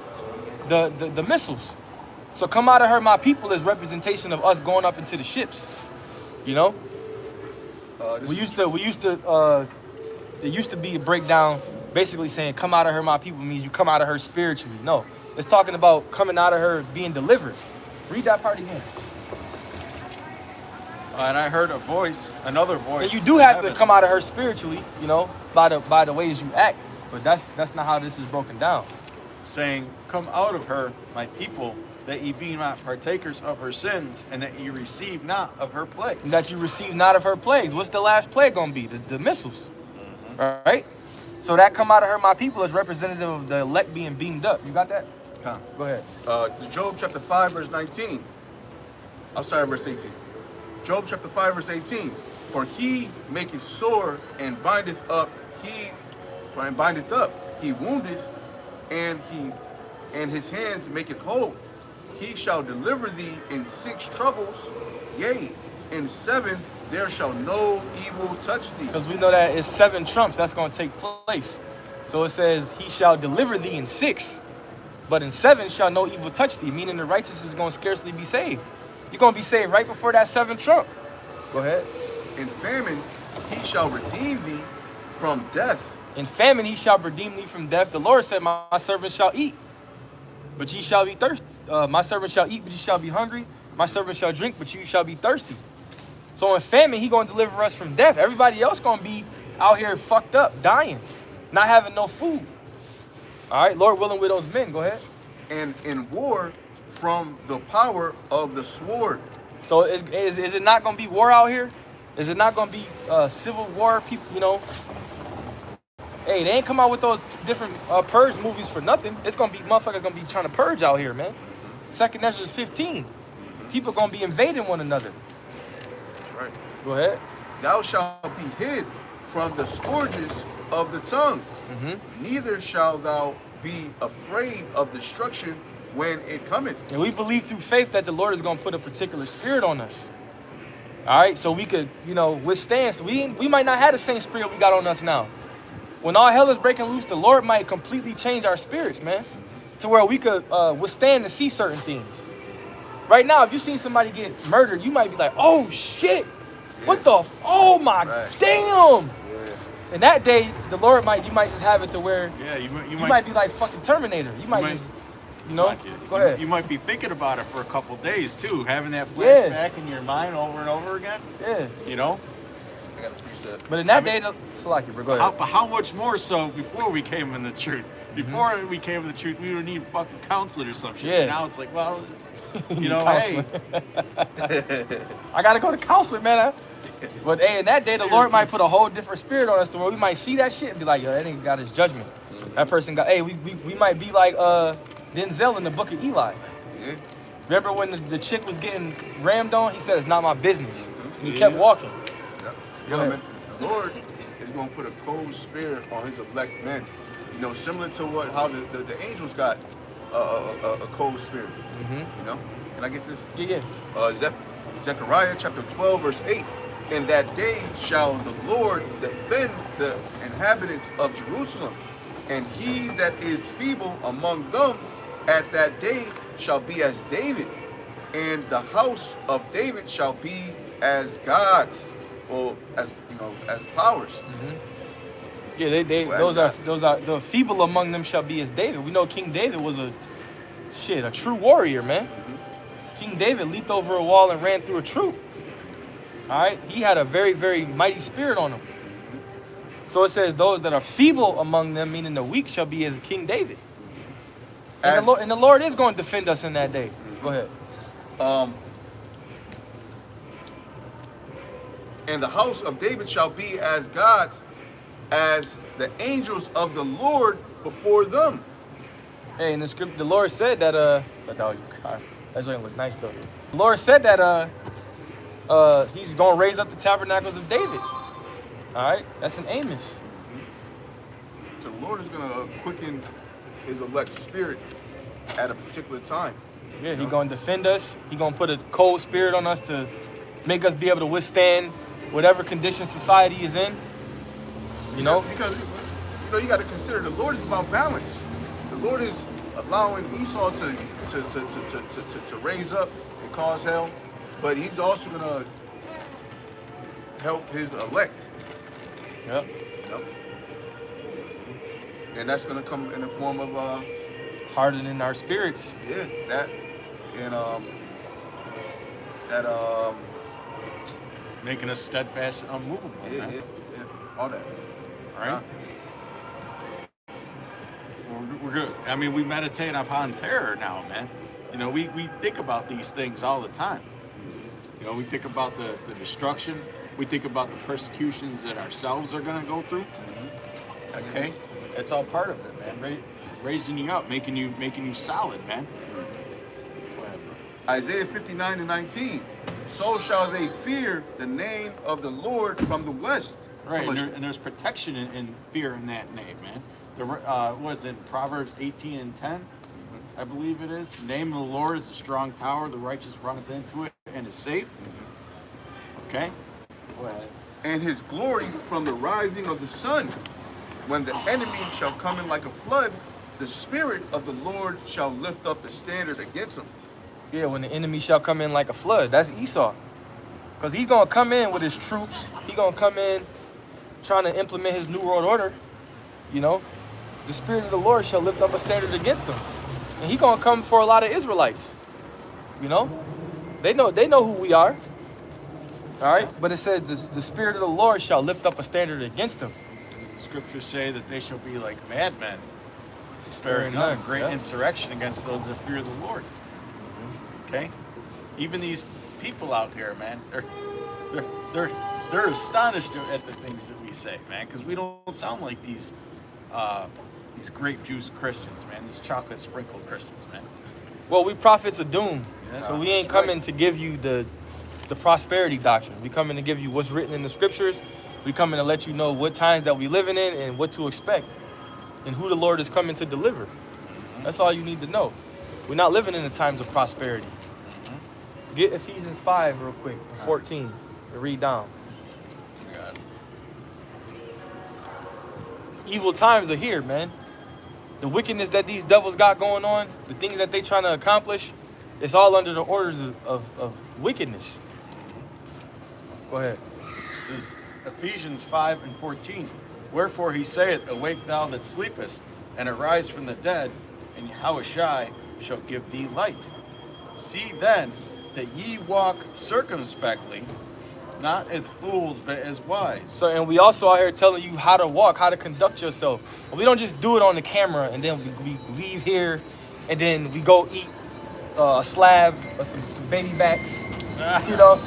the missiles. So come out of her, my people, is representation of us going up into the ships. You know, there used to be a breakdown basically saying come out of her, my people, means you come out of her spiritually. No, it's talking about coming out of her being delivered. Read that part again.
And I heard another voice.
And you do have to come out of her spiritually, you know, by the ways you act. But that's not how this is broken down.
Saying, come out of her, my people, that ye be not partakers of her sins, and that ye receive not of her plagues.
And that you receive not of her plagues. What's the last plague going to be? The missiles. All right? So that come out of her, my people, is representative of the elect being beamed up. You got that? Go ahead.
Job chapter 5, verse 19. I'm sorry, verse 18. Job chapter 5, verse 18. For he maketh sore and bindeth up, he woundeth, and his hands maketh whole. He shall deliver thee in 6 troubles, yea, in 7 there shall no evil touch thee.
Because we know that it's 7 trumps that's going to take place. So it says, he shall deliver thee in 6, but in 7 shall no evil touch thee, meaning the righteous is going to scarcely be saved. You're going to be saved right before that 7th trump. Go ahead.
In famine he shall redeem thee from death.
In famine he shall redeem thee from death. The Lord said, my servant shall eat, but ye shall be thirsty. My servant shall eat, but ye shall be hungry. My servant shall drink, but you shall be thirsty. So in famine, he going to deliver us from death. Everybody else going to be out here fucked up, dying, not having no food. All right, Lord willing, with those men. Go ahead.
And in war, from the power of the sword.
So is it not going to be war out here? Is it not going to be civil war? People, you know, hey, they ain't come out with those different purge movies for nothing. It's going to be motherfuckers going to be trying to purge out here, man. 2nd Ezra 15. People going to be invading one another.
That's right.
Go ahead.
Thou shalt be hid from the scourges of the tongue. Neither shalt thou be afraid of destruction when it cometh.
And we believe through faith that the Lord is going to put a particular spirit on us. All right, so we could, you know, withstand. So we might not have the same spirit we got on us now. When all hell is breaking loose, the Lord might completely change our spirits, man, to where we could withstand and see certain things. Right now, if you see somebody get murdered, you might be like, oh, shit. What the? Oh, my damn. in that day, the Lord you might just have it to where
you
might be like fucking Terminator. You might just, go ahead.
You might be thinking about it for a couple days too, having that flashback in your mind over and over again.
Yeah.
You know.
I got a preset.
But in that day, Salaki, bro, go ahead.
How much more so before we came in the truth? Before we came in the truth, we would need fucking counseling or some shit.
Yeah.
Now it's like, well, hey.
I gotta go to counseling, man. But hey, in that day, the Lord might put a whole different spirit on us to where we might see that shit and be like, yo, that nigga got his judgment. That person got, hey, we might be like Denzel in the book of Eli.
Yeah.
Remember when the chick was getting rammed on? He said, it's not my business. And he kept walking.
Yeah, man, the Lord is going to put a cold spirit on his elect men. You know, similar to how the angels got a cold spirit. You know? Can I get this?
Yeah.
Zechariah chapter 12, verse 8. In that day shall the Lord defend the inhabitants of Jerusalem, and he that is feeble among them at that day shall be as David, and the house of David shall be as God's, or as as powers.
Yeah, those are the feeble among them shall be as David. We know King David was a true warrior, man. King David leaped over a wall and ran through a troop. All right, he had a very, very mighty spirit on him. So it says those that are feeble among them, meaning the weak, shall be as King David. And the Lord is going to defend us in that day. Go ahead.
And the house of David shall be as God's, as the angels of the Lord before them.
Hey, in the script, the Lord said that that's going to look nice though. The Lord said that he's going to raise up the tabernacles of David. All right, that's in Amos.
So the Lord is going to quicken his elect spirit at a particular time.
Yeah, he's going to defend us. He's going to put a cold spirit on us to make us be able to withstand whatever condition society is in. You know?
Because you got to consider the Lord is about balance. The Lord is allowing Esau to raise up and cause hell, but he's also going to help his elect.
Yep.
And that's going to come in the form of
hardening our spirits.
Yeah, that and
making us steadfast and unmovable.
Yeah, all that.
All right. We're good. I mean, we meditate upon terror now, man. You know, we think about these things all the time. You know, we think about the destruction. We think about the persecutions that ourselves are going to go through. Okay, that's all part of it, man. Raising you up, making you solid, man. Go ahead, bro.
Isaiah 59:19. So shall they fear the name of the Lord from the west.
Right, and there's protection and fear in that name, man. What is it, Proverbs 18:10? I believe it is. The name of the Lord is a strong tower. The righteous runneth into it and is safe. Okay? Go ahead.
And his glory from the rising of the sun. When the enemy shall come in like a flood, the spirit of the Lord shall lift up the standard against him.
Yeah, when the enemy shall come in like a flood. That's Esau. Because he's going to come in with his troops. He's going to come in trying to implement his New World Order. You know, the spirit of the Lord shall lift up a standard against him. And he's going to come for a lot of Israelites. You know, they know who we are. All right, but it says the spirit of the Lord shall lift up a standard against them.
Scriptures say that they shall be like madmen, sparing none. Great insurrection against those that fear the Lord. Okay, even these people out here, man, they're astonished at the things that we say, man, because we don't sound like these grape juice Christians, man, these chocolate sprinkle Christians, man.
Well, we prophets of doom, so we ain't coming
right.
to give you the prosperity doctrine. We coming to give you what's written in the scriptures. We coming to let you know what times that we living in and what to expect and who the Lord is coming to deliver. That's all you need to know. We're not living in the times of prosperity. Get Ephesians 5 real quick, 14, and read down.
God.
Evil times are here, man. The wickedness that these devils got going on, the things that they trying to accomplish, it's all under the orders of wickedness. Go ahead.
This is Ephesians 5:14. Wherefore he saith, Awake thou that sleepest, and arise from the dead, and Yahushai shall give thee light. See then that ye walk circumspectly, not as fools, but as wise.
So, and we also out here telling you how to walk, how to conduct yourself. We don't just do it on the camera and then we leave here and then we go eat a slab or some baby backs, you know.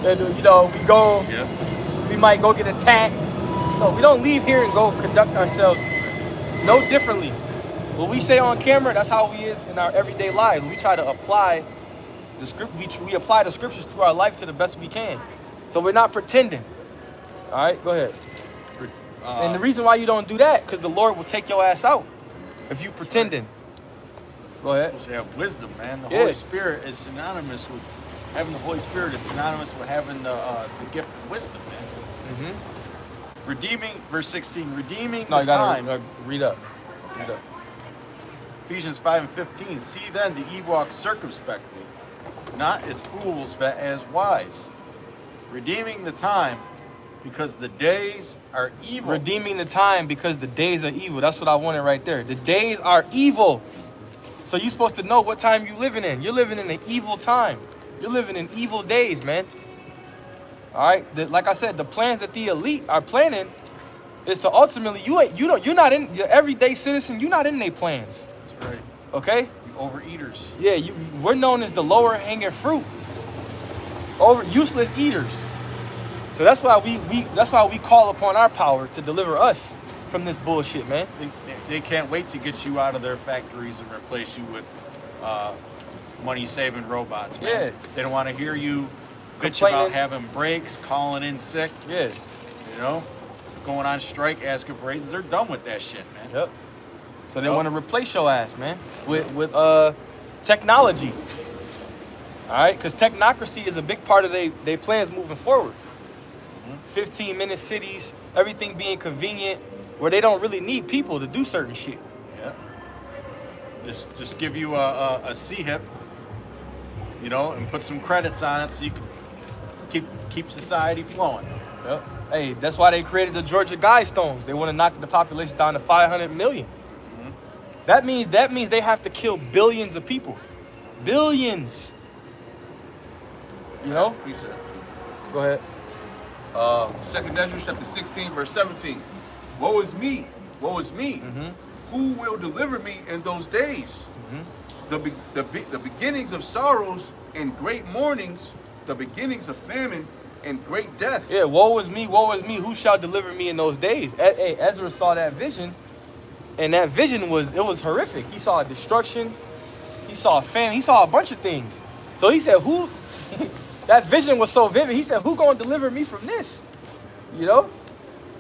And, you know, we go, we might go get attacked. No, we don't leave here and go conduct ourselves no differently. What we say on camera, that's how we is in our everyday lives. We try to apply the script. We apply the scriptures to our life to the best we can. So we're not pretending. All right, go ahead. And the reason why you don't do that, because the Lord will take your ass out if you pretending. Go ahead.
You're supposed to have wisdom, man. The Holy Spirit is synonymous with having the Holy Spirit is synonymous with having the gift of wisdom, man.
Mm-hmm.
Redeeming, verse 16. Redeeming
No,
the
you gotta
time.
read up. Read up.
Ephesians 5:15. See then that ye walk circumspectly, not as fools, but as wise, redeeming the time, because the days are evil.
Redeeming the time because the days are evil. That's what I wanted right there. The days are evil. So you're supposed to know what time you're living in. You're living in an evil time. You're living in evil days, man. All right. Like I said, the plans that the elite are planning is to ultimately you're not in your everyday citizen. You're not in their plans.
That's right.
Okay.
You overeaters.
Yeah. We're known as the lower hanging fruit. Useless eaters. So that's why we call upon our power to deliver us from this bullshit, man.
They can't wait to get you out of their factories and replace you with money-saving robots, man.
Yeah.
They don't want to hear you bitch
Complaining.
about having breaks, calling in sick,
Yeah.
you know, going on strike, asking for raises. They're done with that shit, man.
Yep. So they want to replace your ass, man, with technology. All right, because technocracy is a big part of their plans moving forward. 15-minute cities, everything being convenient, where they don't really need people to do certain shit.
Yeah. Just give you a C-hip, you know, and put some credits on it so you can keep society flowing.
Yep. Hey, that's why they created the Georgia Guidestones. They want to knock the population down to 500 million.
Mm-hmm.
That means they have to kill billions of people. Billions. You know? Go ahead.
2nd Ezra chapter 16, verse 17. Woe is me, woe is me.
Mm-hmm.
Who will deliver me in those days?
Mm-hmm.
The beginnings of sorrows and great mournings, the beginnings of famine and great death.
Yeah, woe is me, who shall deliver me in those days? Hey, Ezra saw that vision, and that vision was horrific. He saw destruction, he saw famine, he saw a bunch of things. So he said, who? That vision was so vivid. He said, who gonna deliver me from this? You know?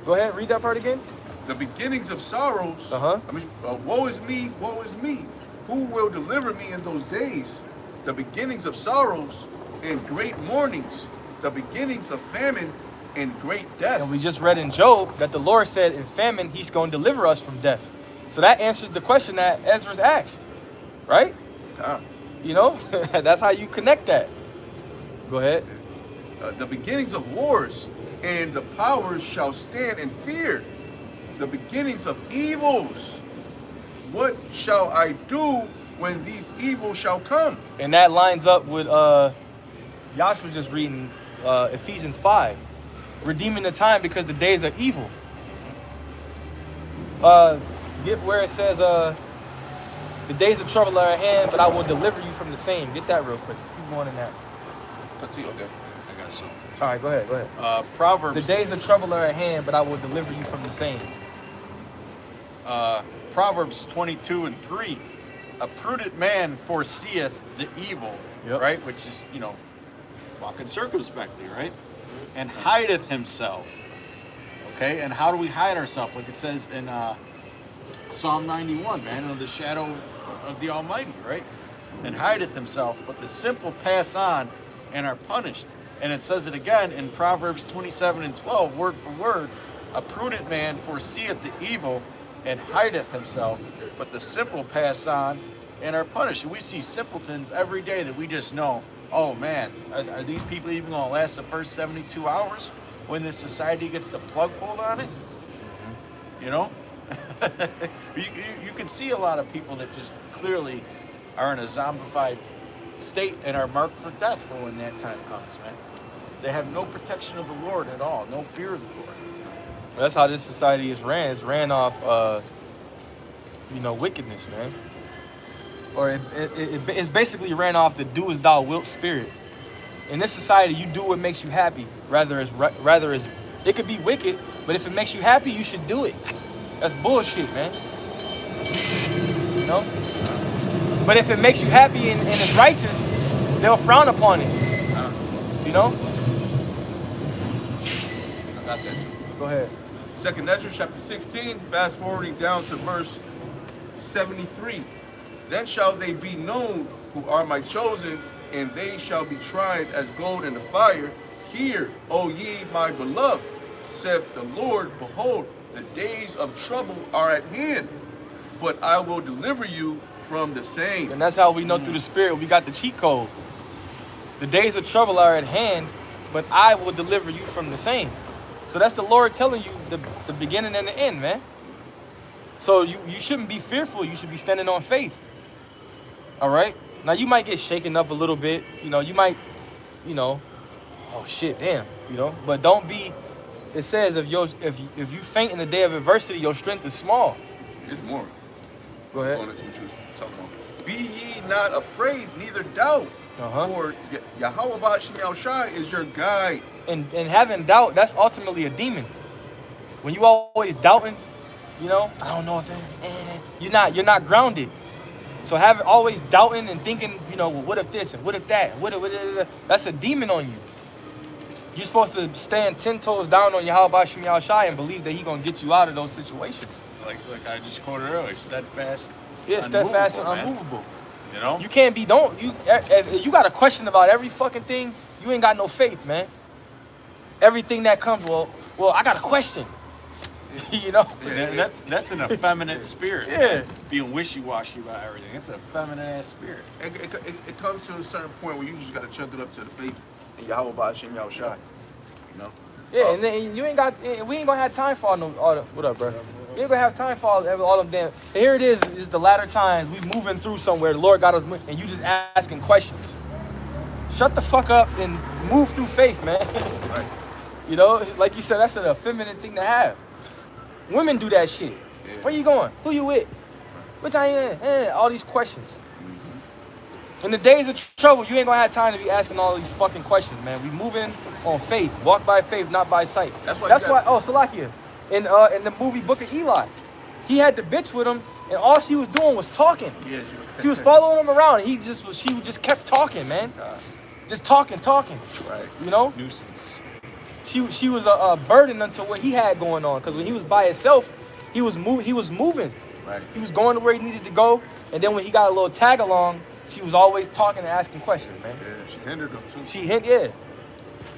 Go ahead, read that part again.
The beginnings of sorrows. Woe is me, woe is me. Who will deliver me in those days? The beginnings of sorrows and great mournings, the beginnings of famine and great death.
And we just read in Job that the Lord said in famine, he's going to deliver us from death. So that answers the question that Ezra's asked, right? You know, that's how you connect that. Go ahead.
The beginnings of wars and the powers shall stand in fear. The beginnings of evils. What shall I do when these evils shall come?
And that lines up with Yash was just reading Ephesians 5. Redeeming the time because the days are evil. Get where it says the days of trouble are at hand, but I will deliver you from the same. Get that real quick. Keep going in that.
Okay.
I got something.
All right, go ahead.
Proverbs.
The days of trouble are at hand, but I will deliver you from the same.
Proverbs 22:3. A prudent man foreseeth the evil, right? Which is, you know, walking circumspectly, right? And hideth himself. Okay, and how do we hide ourselves? Like it says in Psalm 91, man, under the shadow of the Almighty, right? And hideth himself, but the simple pass on and are punished. And it says it again in Proverbs 27:12, word for word. A prudent man foreseeth the evil and hideth himself, but the simple pass on and are punished. And we see simpletons every day that we just know, oh man, are these people even going to last the first 72 hours when this society gets the plug pulled on it? You know, you can see a lot of people that just clearly are in a zombified state and are marked for death for when that time comes, man. They have no protection of the Lord at all, no fear of the Lord.
That's how this society is ran. It's ran off, wickedness, man. Or it's basically ran off the do as thou wilt spirit. In this society, you do what makes you happy. Rather as it could be wicked, but if it makes you happy, you should do it. That's bullshit, man. You know? But if it makes you happy and it's righteous, they'll frown upon it. You know?
I got that too.
Go ahead.
2nd Ezra chapter 16, fast forwarding down to verse 73. Then shall they be known who are my chosen, and they shall be tried as gold in the fire. Hear, O ye my beloved, saith the Lord, behold, the days of trouble are at hand, but I will deliver you from the same.
And that's how we know through the Spirit we got the cheat code. The days of trouble are at hand, but I will deliver you from the same. So that's the Lord telling you the beginning and the end, man. So you shouldn't be fearful. You should be standing on faith. All right? Now, you might get shaken up a little bit. You know, you might, oh, shit, damn, But don't be, it says if you faint in the day of adversity, your strength is small.
There's more.
Go ahead.
That's what you was talking about. Be ye not afraid, neither doubt. For Yahweh Shem Shai is your guide.
And having doubt, that's ultimately a demon. When you always doubting, I don't know if you're not grounded. So always doubting and thinking, well, what if this and what if that? That's a demon on you. You're supposed to stand 10 toes down on Yahweh Shem Shai and believe that He's gonna get you out of those situations.
Like I just quoted earlier, steadfast.
Yeah, steadfast and unmovable.
You know?
You can't be, you got a question about every fucking thing, you ain't got no faith, man. Everything that comes, well, I got a question.
That's an effeminate spirit.
Yeah.
Man. Being wishy-washy about everything. It's a feminine ass spirit.
It comes to a certain point where you just got to chuck it up to the faith in Yahweh Shem Shai.
Yeah, and then we ain't gonna have time for all the, what up, bro? We ain't gonna have time for all them damn. And here it is the latter times. We moving through somewhere. The Lord got us, and you just asking questions. Shut the fuck up and move through faith, man.
Right.
Like you said, that's an effeminate thing to have. Women do that shit. Yeah. Where you going? Who you with? What time you in? All these questions. Mm-hmm. In the days of trouble, you ain't gonna have time to be asking all these fucking questions, man. We moving on faith. Walk by faith, not by sight. That's why. Oh, Salakia. In the movie Book of Eli, he had the bitch with him, and all she was doing was talking. Yeah, she was following him around. And she just kept talking, man. Just talking. Right.
Nuisance.
She was a burden unto what he had going on. Because when he was by himself, he was moving.
Right.
He was going to where he needed to go. And then when he got a little tag along, she was always talking and asking questions, man.
Yeah, she hindered him too.
Yeah.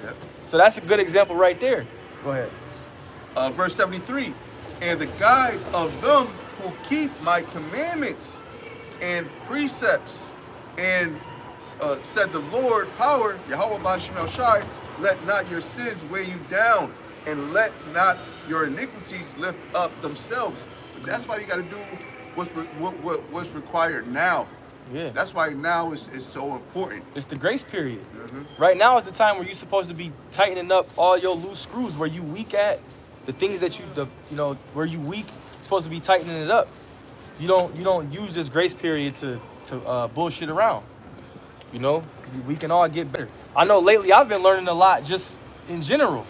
Yep.
So that's a good example right there. Go ahead.
Verse 73. And the guide of them who keep my commandments and precepts, and said the Lord power, Yahweh Shem Shai, let not your sins weigh you down, and let not your iniquities lift up themselves. That's why you got to do what's required now.
Yeah.
That's why now is so important.
It's the grace period.
Mm-hmm.
Right now is the time where you're supposed to be tightening up all your loose screws, where you weak at, the things that where you weak, you're supposed to be tightening it up. You don't use this grace period to bullshit around. We can all get better. I know lately I've been learning a lot just in general,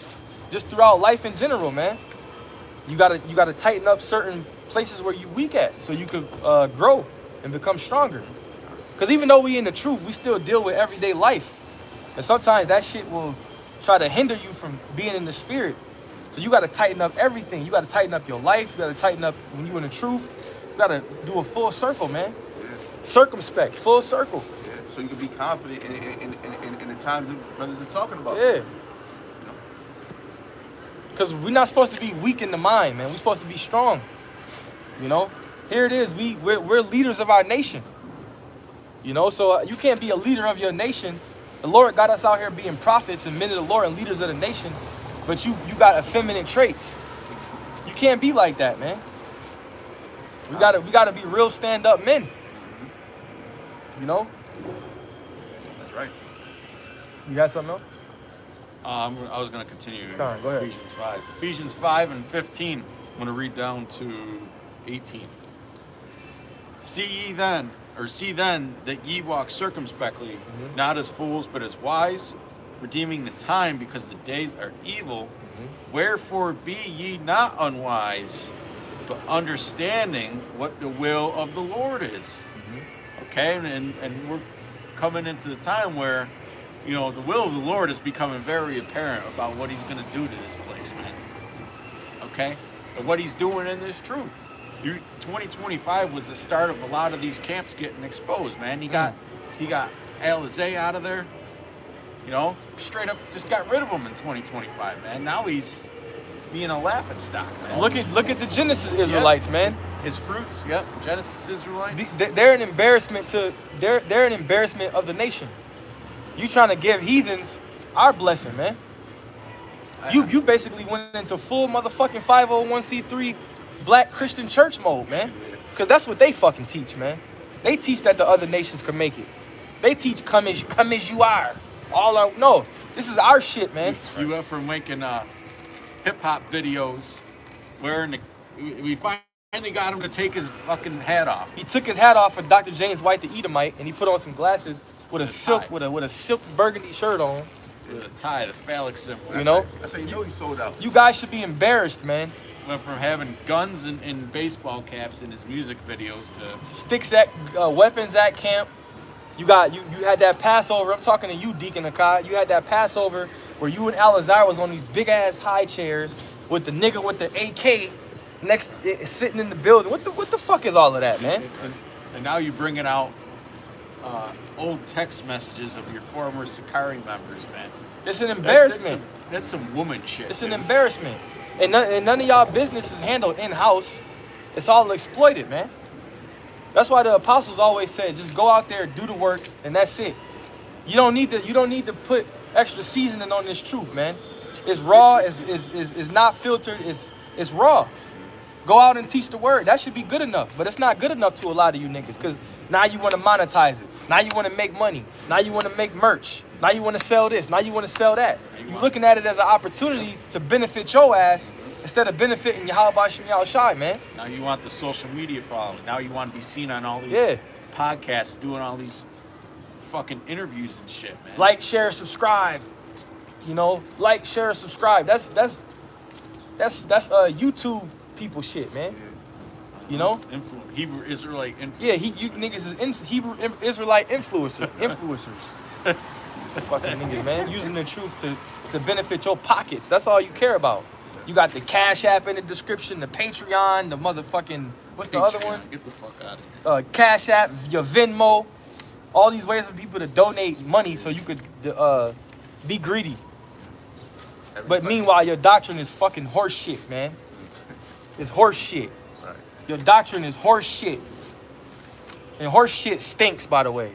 just throughout life in general, man. You gotta tighten up certain places where you weak at, so you could grow and become stronger. Because even though we in the truth, we still deal with everyday life, and sometimes that shit will try to hinder you from being in the spirit. So you gotta tighten up everything. You gotta tighten up your life. You gotta tighten up when you in the truth. You gotta do a full circle, man.
Yeah.
Circumspect, full circle.
Yeah. So you can be confident in the times that brothers are talking about.
Yeah. Because we're not supposed to be weak in the mind, man. We're supposed to be strong. Here it is. We're leaders of our nation. So you can't be a leader of your nation. The Lord got us out here being prophets and men of the Lord and leaders of the nation, but you got effeminate traits. You can't be like that, man. We gotta be real stand-up men. You know?
That's right.
You got something else?
I was going to continue.
Go ahead.
Ephesians 5. Ephesians 5 and 15. I'm going to read down to 18. See then that ye walk circumspectly, not as fools, but as wise, redeeming the time, because the days are evil. Wherefore be ye not unwise, but understanding what the will of the Lord is. Okay, and we're coming into the time where, you know, the will of the Lord is becoming very apparent about what he's going to do to this place, man. Okay? And what he's doing in this truth. 2025 was the start of a lot of these camps getting exposed, man. He got Alizé out of there. You know, straight up just got rid of him in 2025, man. Now he's being a laughing stock, man.
Look at the Genesis Israelites, man.
His fruits, yep. Genesis Israelites.
They're an embarrassment they're an embarrassment of the nation. You trying to give heathens our blessing, man. You basically went into full motherfucking 501c3 black Christian church mode, man. Because that's what they fucking teach, man. They teach that the other nations can make it. They teach come as you are. No, this is our shit, man.
You went from making hip hop videos we finally got him to take his fucking hat off.
He took his hat off for Dr. James White, the Edomite, and he put on some glasses with a silk burgundy shirt on.
With a tie, the phallic symbol.
You know?
That's how you know he sold out.
You guys should be embarrassed, man.
Went from having guns and baseball caps in his music videos to
sticks at weapons at camp. You had that Passover. I'm talking to you, Deacon Hakai. You had that Passover where you and Alazar was on these big ass high chairs with the nigga with the AK sitting in the building. What the fuck is all of that, man?
And now you're bringing out old text messages of your former Sakari members, man.
It's an embarrassment.
That's some woman shit.
It's an embarrassment. And none of y'all business is handled in-house. It's all exploited, man. That's why the apostles always said, just go out there, do the work, and that's it. You don't need to put extra seasoning on this truth, man. It's raw, it's not filtered, it's raw. Go out and teach the word. That should be good enough. But it's not good enough to a lot of you niggas, because now you want to monetize it. Now you want to make money. Now you want to make merch. Now you want to sell this. Now you want to sell that. You're looking at it as an opportunity to benefit your ass instead of benefiting Yahweh Shem Yahushai, man.
Now you want the social media following. Now you want to be seen on all these podcasts, doing all these fucking interviews and shit, man.
Like, share, subscribe. You know, like, share, subscribe. That's YouTube people shit, man. You know?
Hebrew Israelite influencers.
Yeah, you niggas is Hebrew Israelite influencers. Fucking niggas, man. Using the truth to benefit your pockets. That's all you care about. You got the Cash App in the description, the Patreon, the motherfucking, what's the other one?
Get the fuck out of here.
Cash App, your Venmo. All these ways for people to donate money so you could be greedy. But meanwhile, your doctrine is fucking horse shit, man. It's horse shit.
Right.
Your doctrine is horse shit. And horse shit stinks, by the way.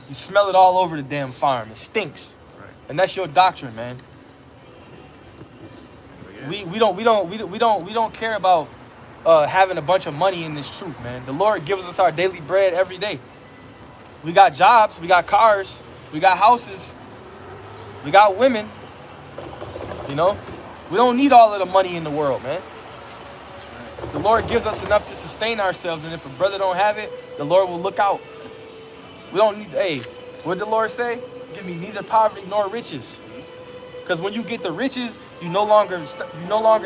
You smell it all over the damn farm. It stinks.
Right.
And that's your doctrine, man.
Yeah.
We don't care about having a bunch of money in this truth, man. The Lord gives us our daily bread every day. We got jobs, we got cars, we got houses, we got women. You know, we don't need all of the money in the world, man. The Lord gives us enough to sustain ourselves, and if a brother don't have it, the Lord will look out. We don't need, hey, what did the Lord say? Give me neither poverty nor riches. Because when you get the riches, you no longer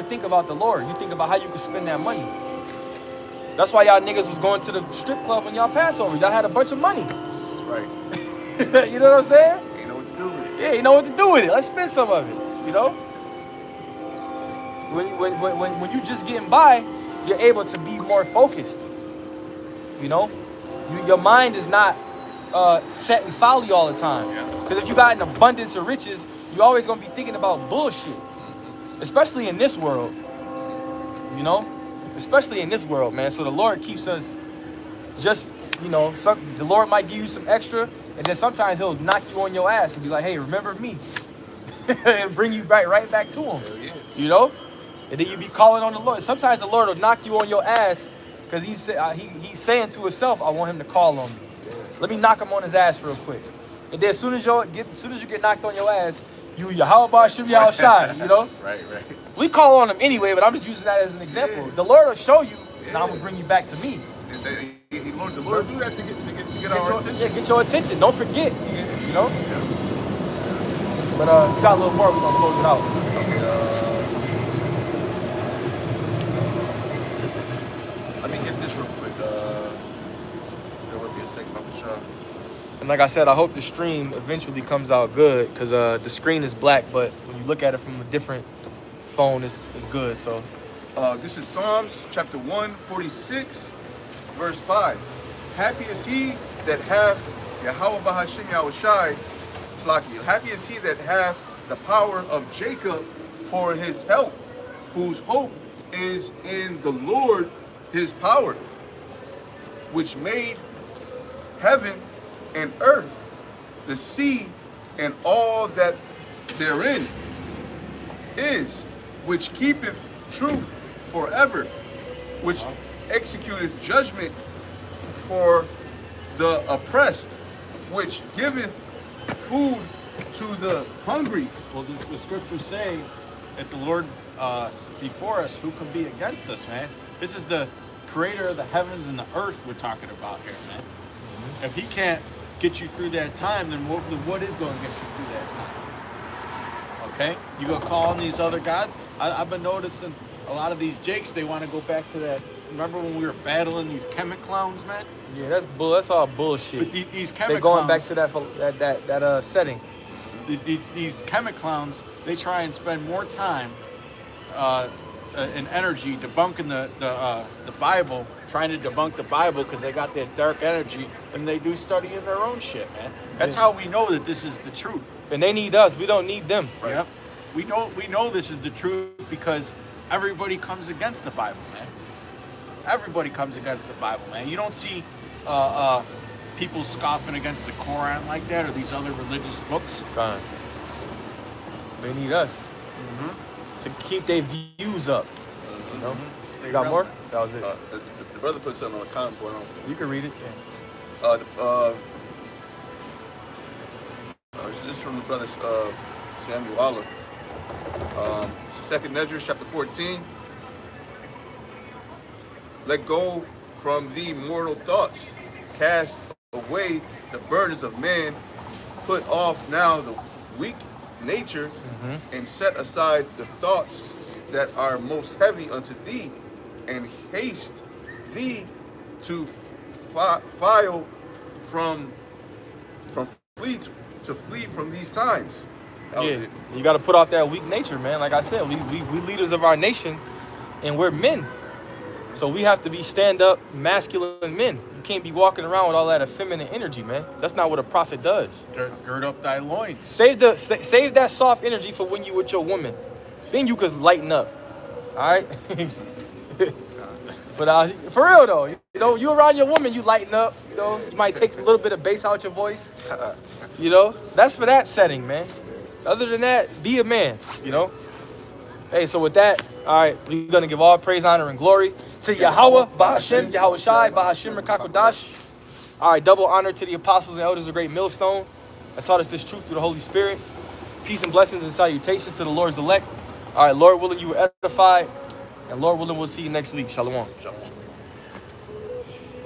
think about the Lord. You think about how you can spend that money. That's why y'all niggas was going to the strip club when y'all Passover. Y'all had a bunch of money.
Right.
You know what I'm saying?
You know what to do with it.
Yeah, you know what to do with it. Let's spend some of it, you know? When you just getting by, you're able to be more focused. You know? Your mind is not set in folly all the time. Because if you got an abundance of riches, you're always going to be thinking about bullshit. Especially in this world. You know? Especially in this world, man. So the Lord keeps us just, you know, the Lord might give you some extra, and then sometimes he'll knock you on your ass and be like, hey, remember me. And bring you right back to him.
Hell yeah.
You know? And then you be calling on the Lord. Sometimes the Lord will knock you on your ass because he's saying to himself, I want him to call on me. Let me knock him on his ass real quick. And then as soon as you get knocked on your ass, Yahweh Ba'Shem Yahweh Shai, you know?
Right.
We call on him anyway, but I'm just using that as an example. The Lord will show you, and I'm going to bring you back to me.
The Lord do that to get our attention.
Yeah, get your attention. Don't forget, you know?
Yeah.
But we got a little more. We're going to close it out.
Okay, let me get this real quick. There will be a second, Uncle Shaw.
And like I said, I hope the stream eventually comes out good because the screen is black, but when you look at it from a different phone, it's good. So
This is Psalms chapter 146, verse 5. Happy is he that hath Yahweh Ba'Hashem Yahushai, Slaki. Happy is he that hath the power of Jacob for his help, whose hope is in the Lord his power, which made heaven and earth, the sea, and all that therein is, which keepeth truth forever, which executeth judgment for the oppressed, which giveth food to the hungry.
Well, the scriptures say that the Lord before us, who can be against us, man? This is the creator of the heavens and the earth we're talking about here, man. Mm-hmm. If he can't get you through that time, then what is going to get you through that time? Okay? You go call on these other gods? I've been noticing a lot of these jakes, they want to go back to that. Remember when we were battling these chemic clowns, man?
yeah, that's all bullshit.
But these chemic
They're going
clowns,
back to that setting.
these chemic clowns, they try and spend more time and energy debunking the Bible, trying to debunk the Bible because they got that dark energy, and they do studying their own shit, man. That's how we know that this is the truth.
And they need us. We don't need them.
Right? Yep. We know this is the truth because everybody comes against the Bible, man. Everybody comes against the Bible, man. You don't see people scoffing against the Quran like that or these other religious books.
Fine. They need us to keep their views up. You know?
Stay
You got more?
relevant.
That was it.
The brother put something on the comment board on.
You can read it.
This is from the brother Samuel Allah. 2nd Ezra chapter 14. Let go from thee mortal thoughts. Cast away the burdens of man. Put off now the weak nature, and set aside the thoughts that are most heavy unto thee, and haste thee to file from flee from these times.
Yeah, you got to put off that weak nature, man. Like I said, we leaders of our nation, and we're men. So we have to be stand-up, masculine men. You can't be walking around with all that effeminate energy, man. That's not what a prophet does.
Gird up thy loins.
Save that soft energy for when you with your woman. Then you can lighten up. All right? But for real, though, you know, you around your woman, you lighten up. You know, you might take a little bit of bass out your voice. You know, that's for that setting, man. Other than that, be a man, you know. Hey, so with that, all right, we're going to give all praise, honor, and glory to Yahweh, Ba'Hashem, Yahweh Shai, Ba'Hashem, Rekakodash. All right, double honor to the apostles and elders of Great Millstone that taught us this truth through the Holy Spirit. Peace and blessings and salutations to the Lord's elect. All right, Lord willing, you were edified. And Lord willing, we'll see you next week. Shalom.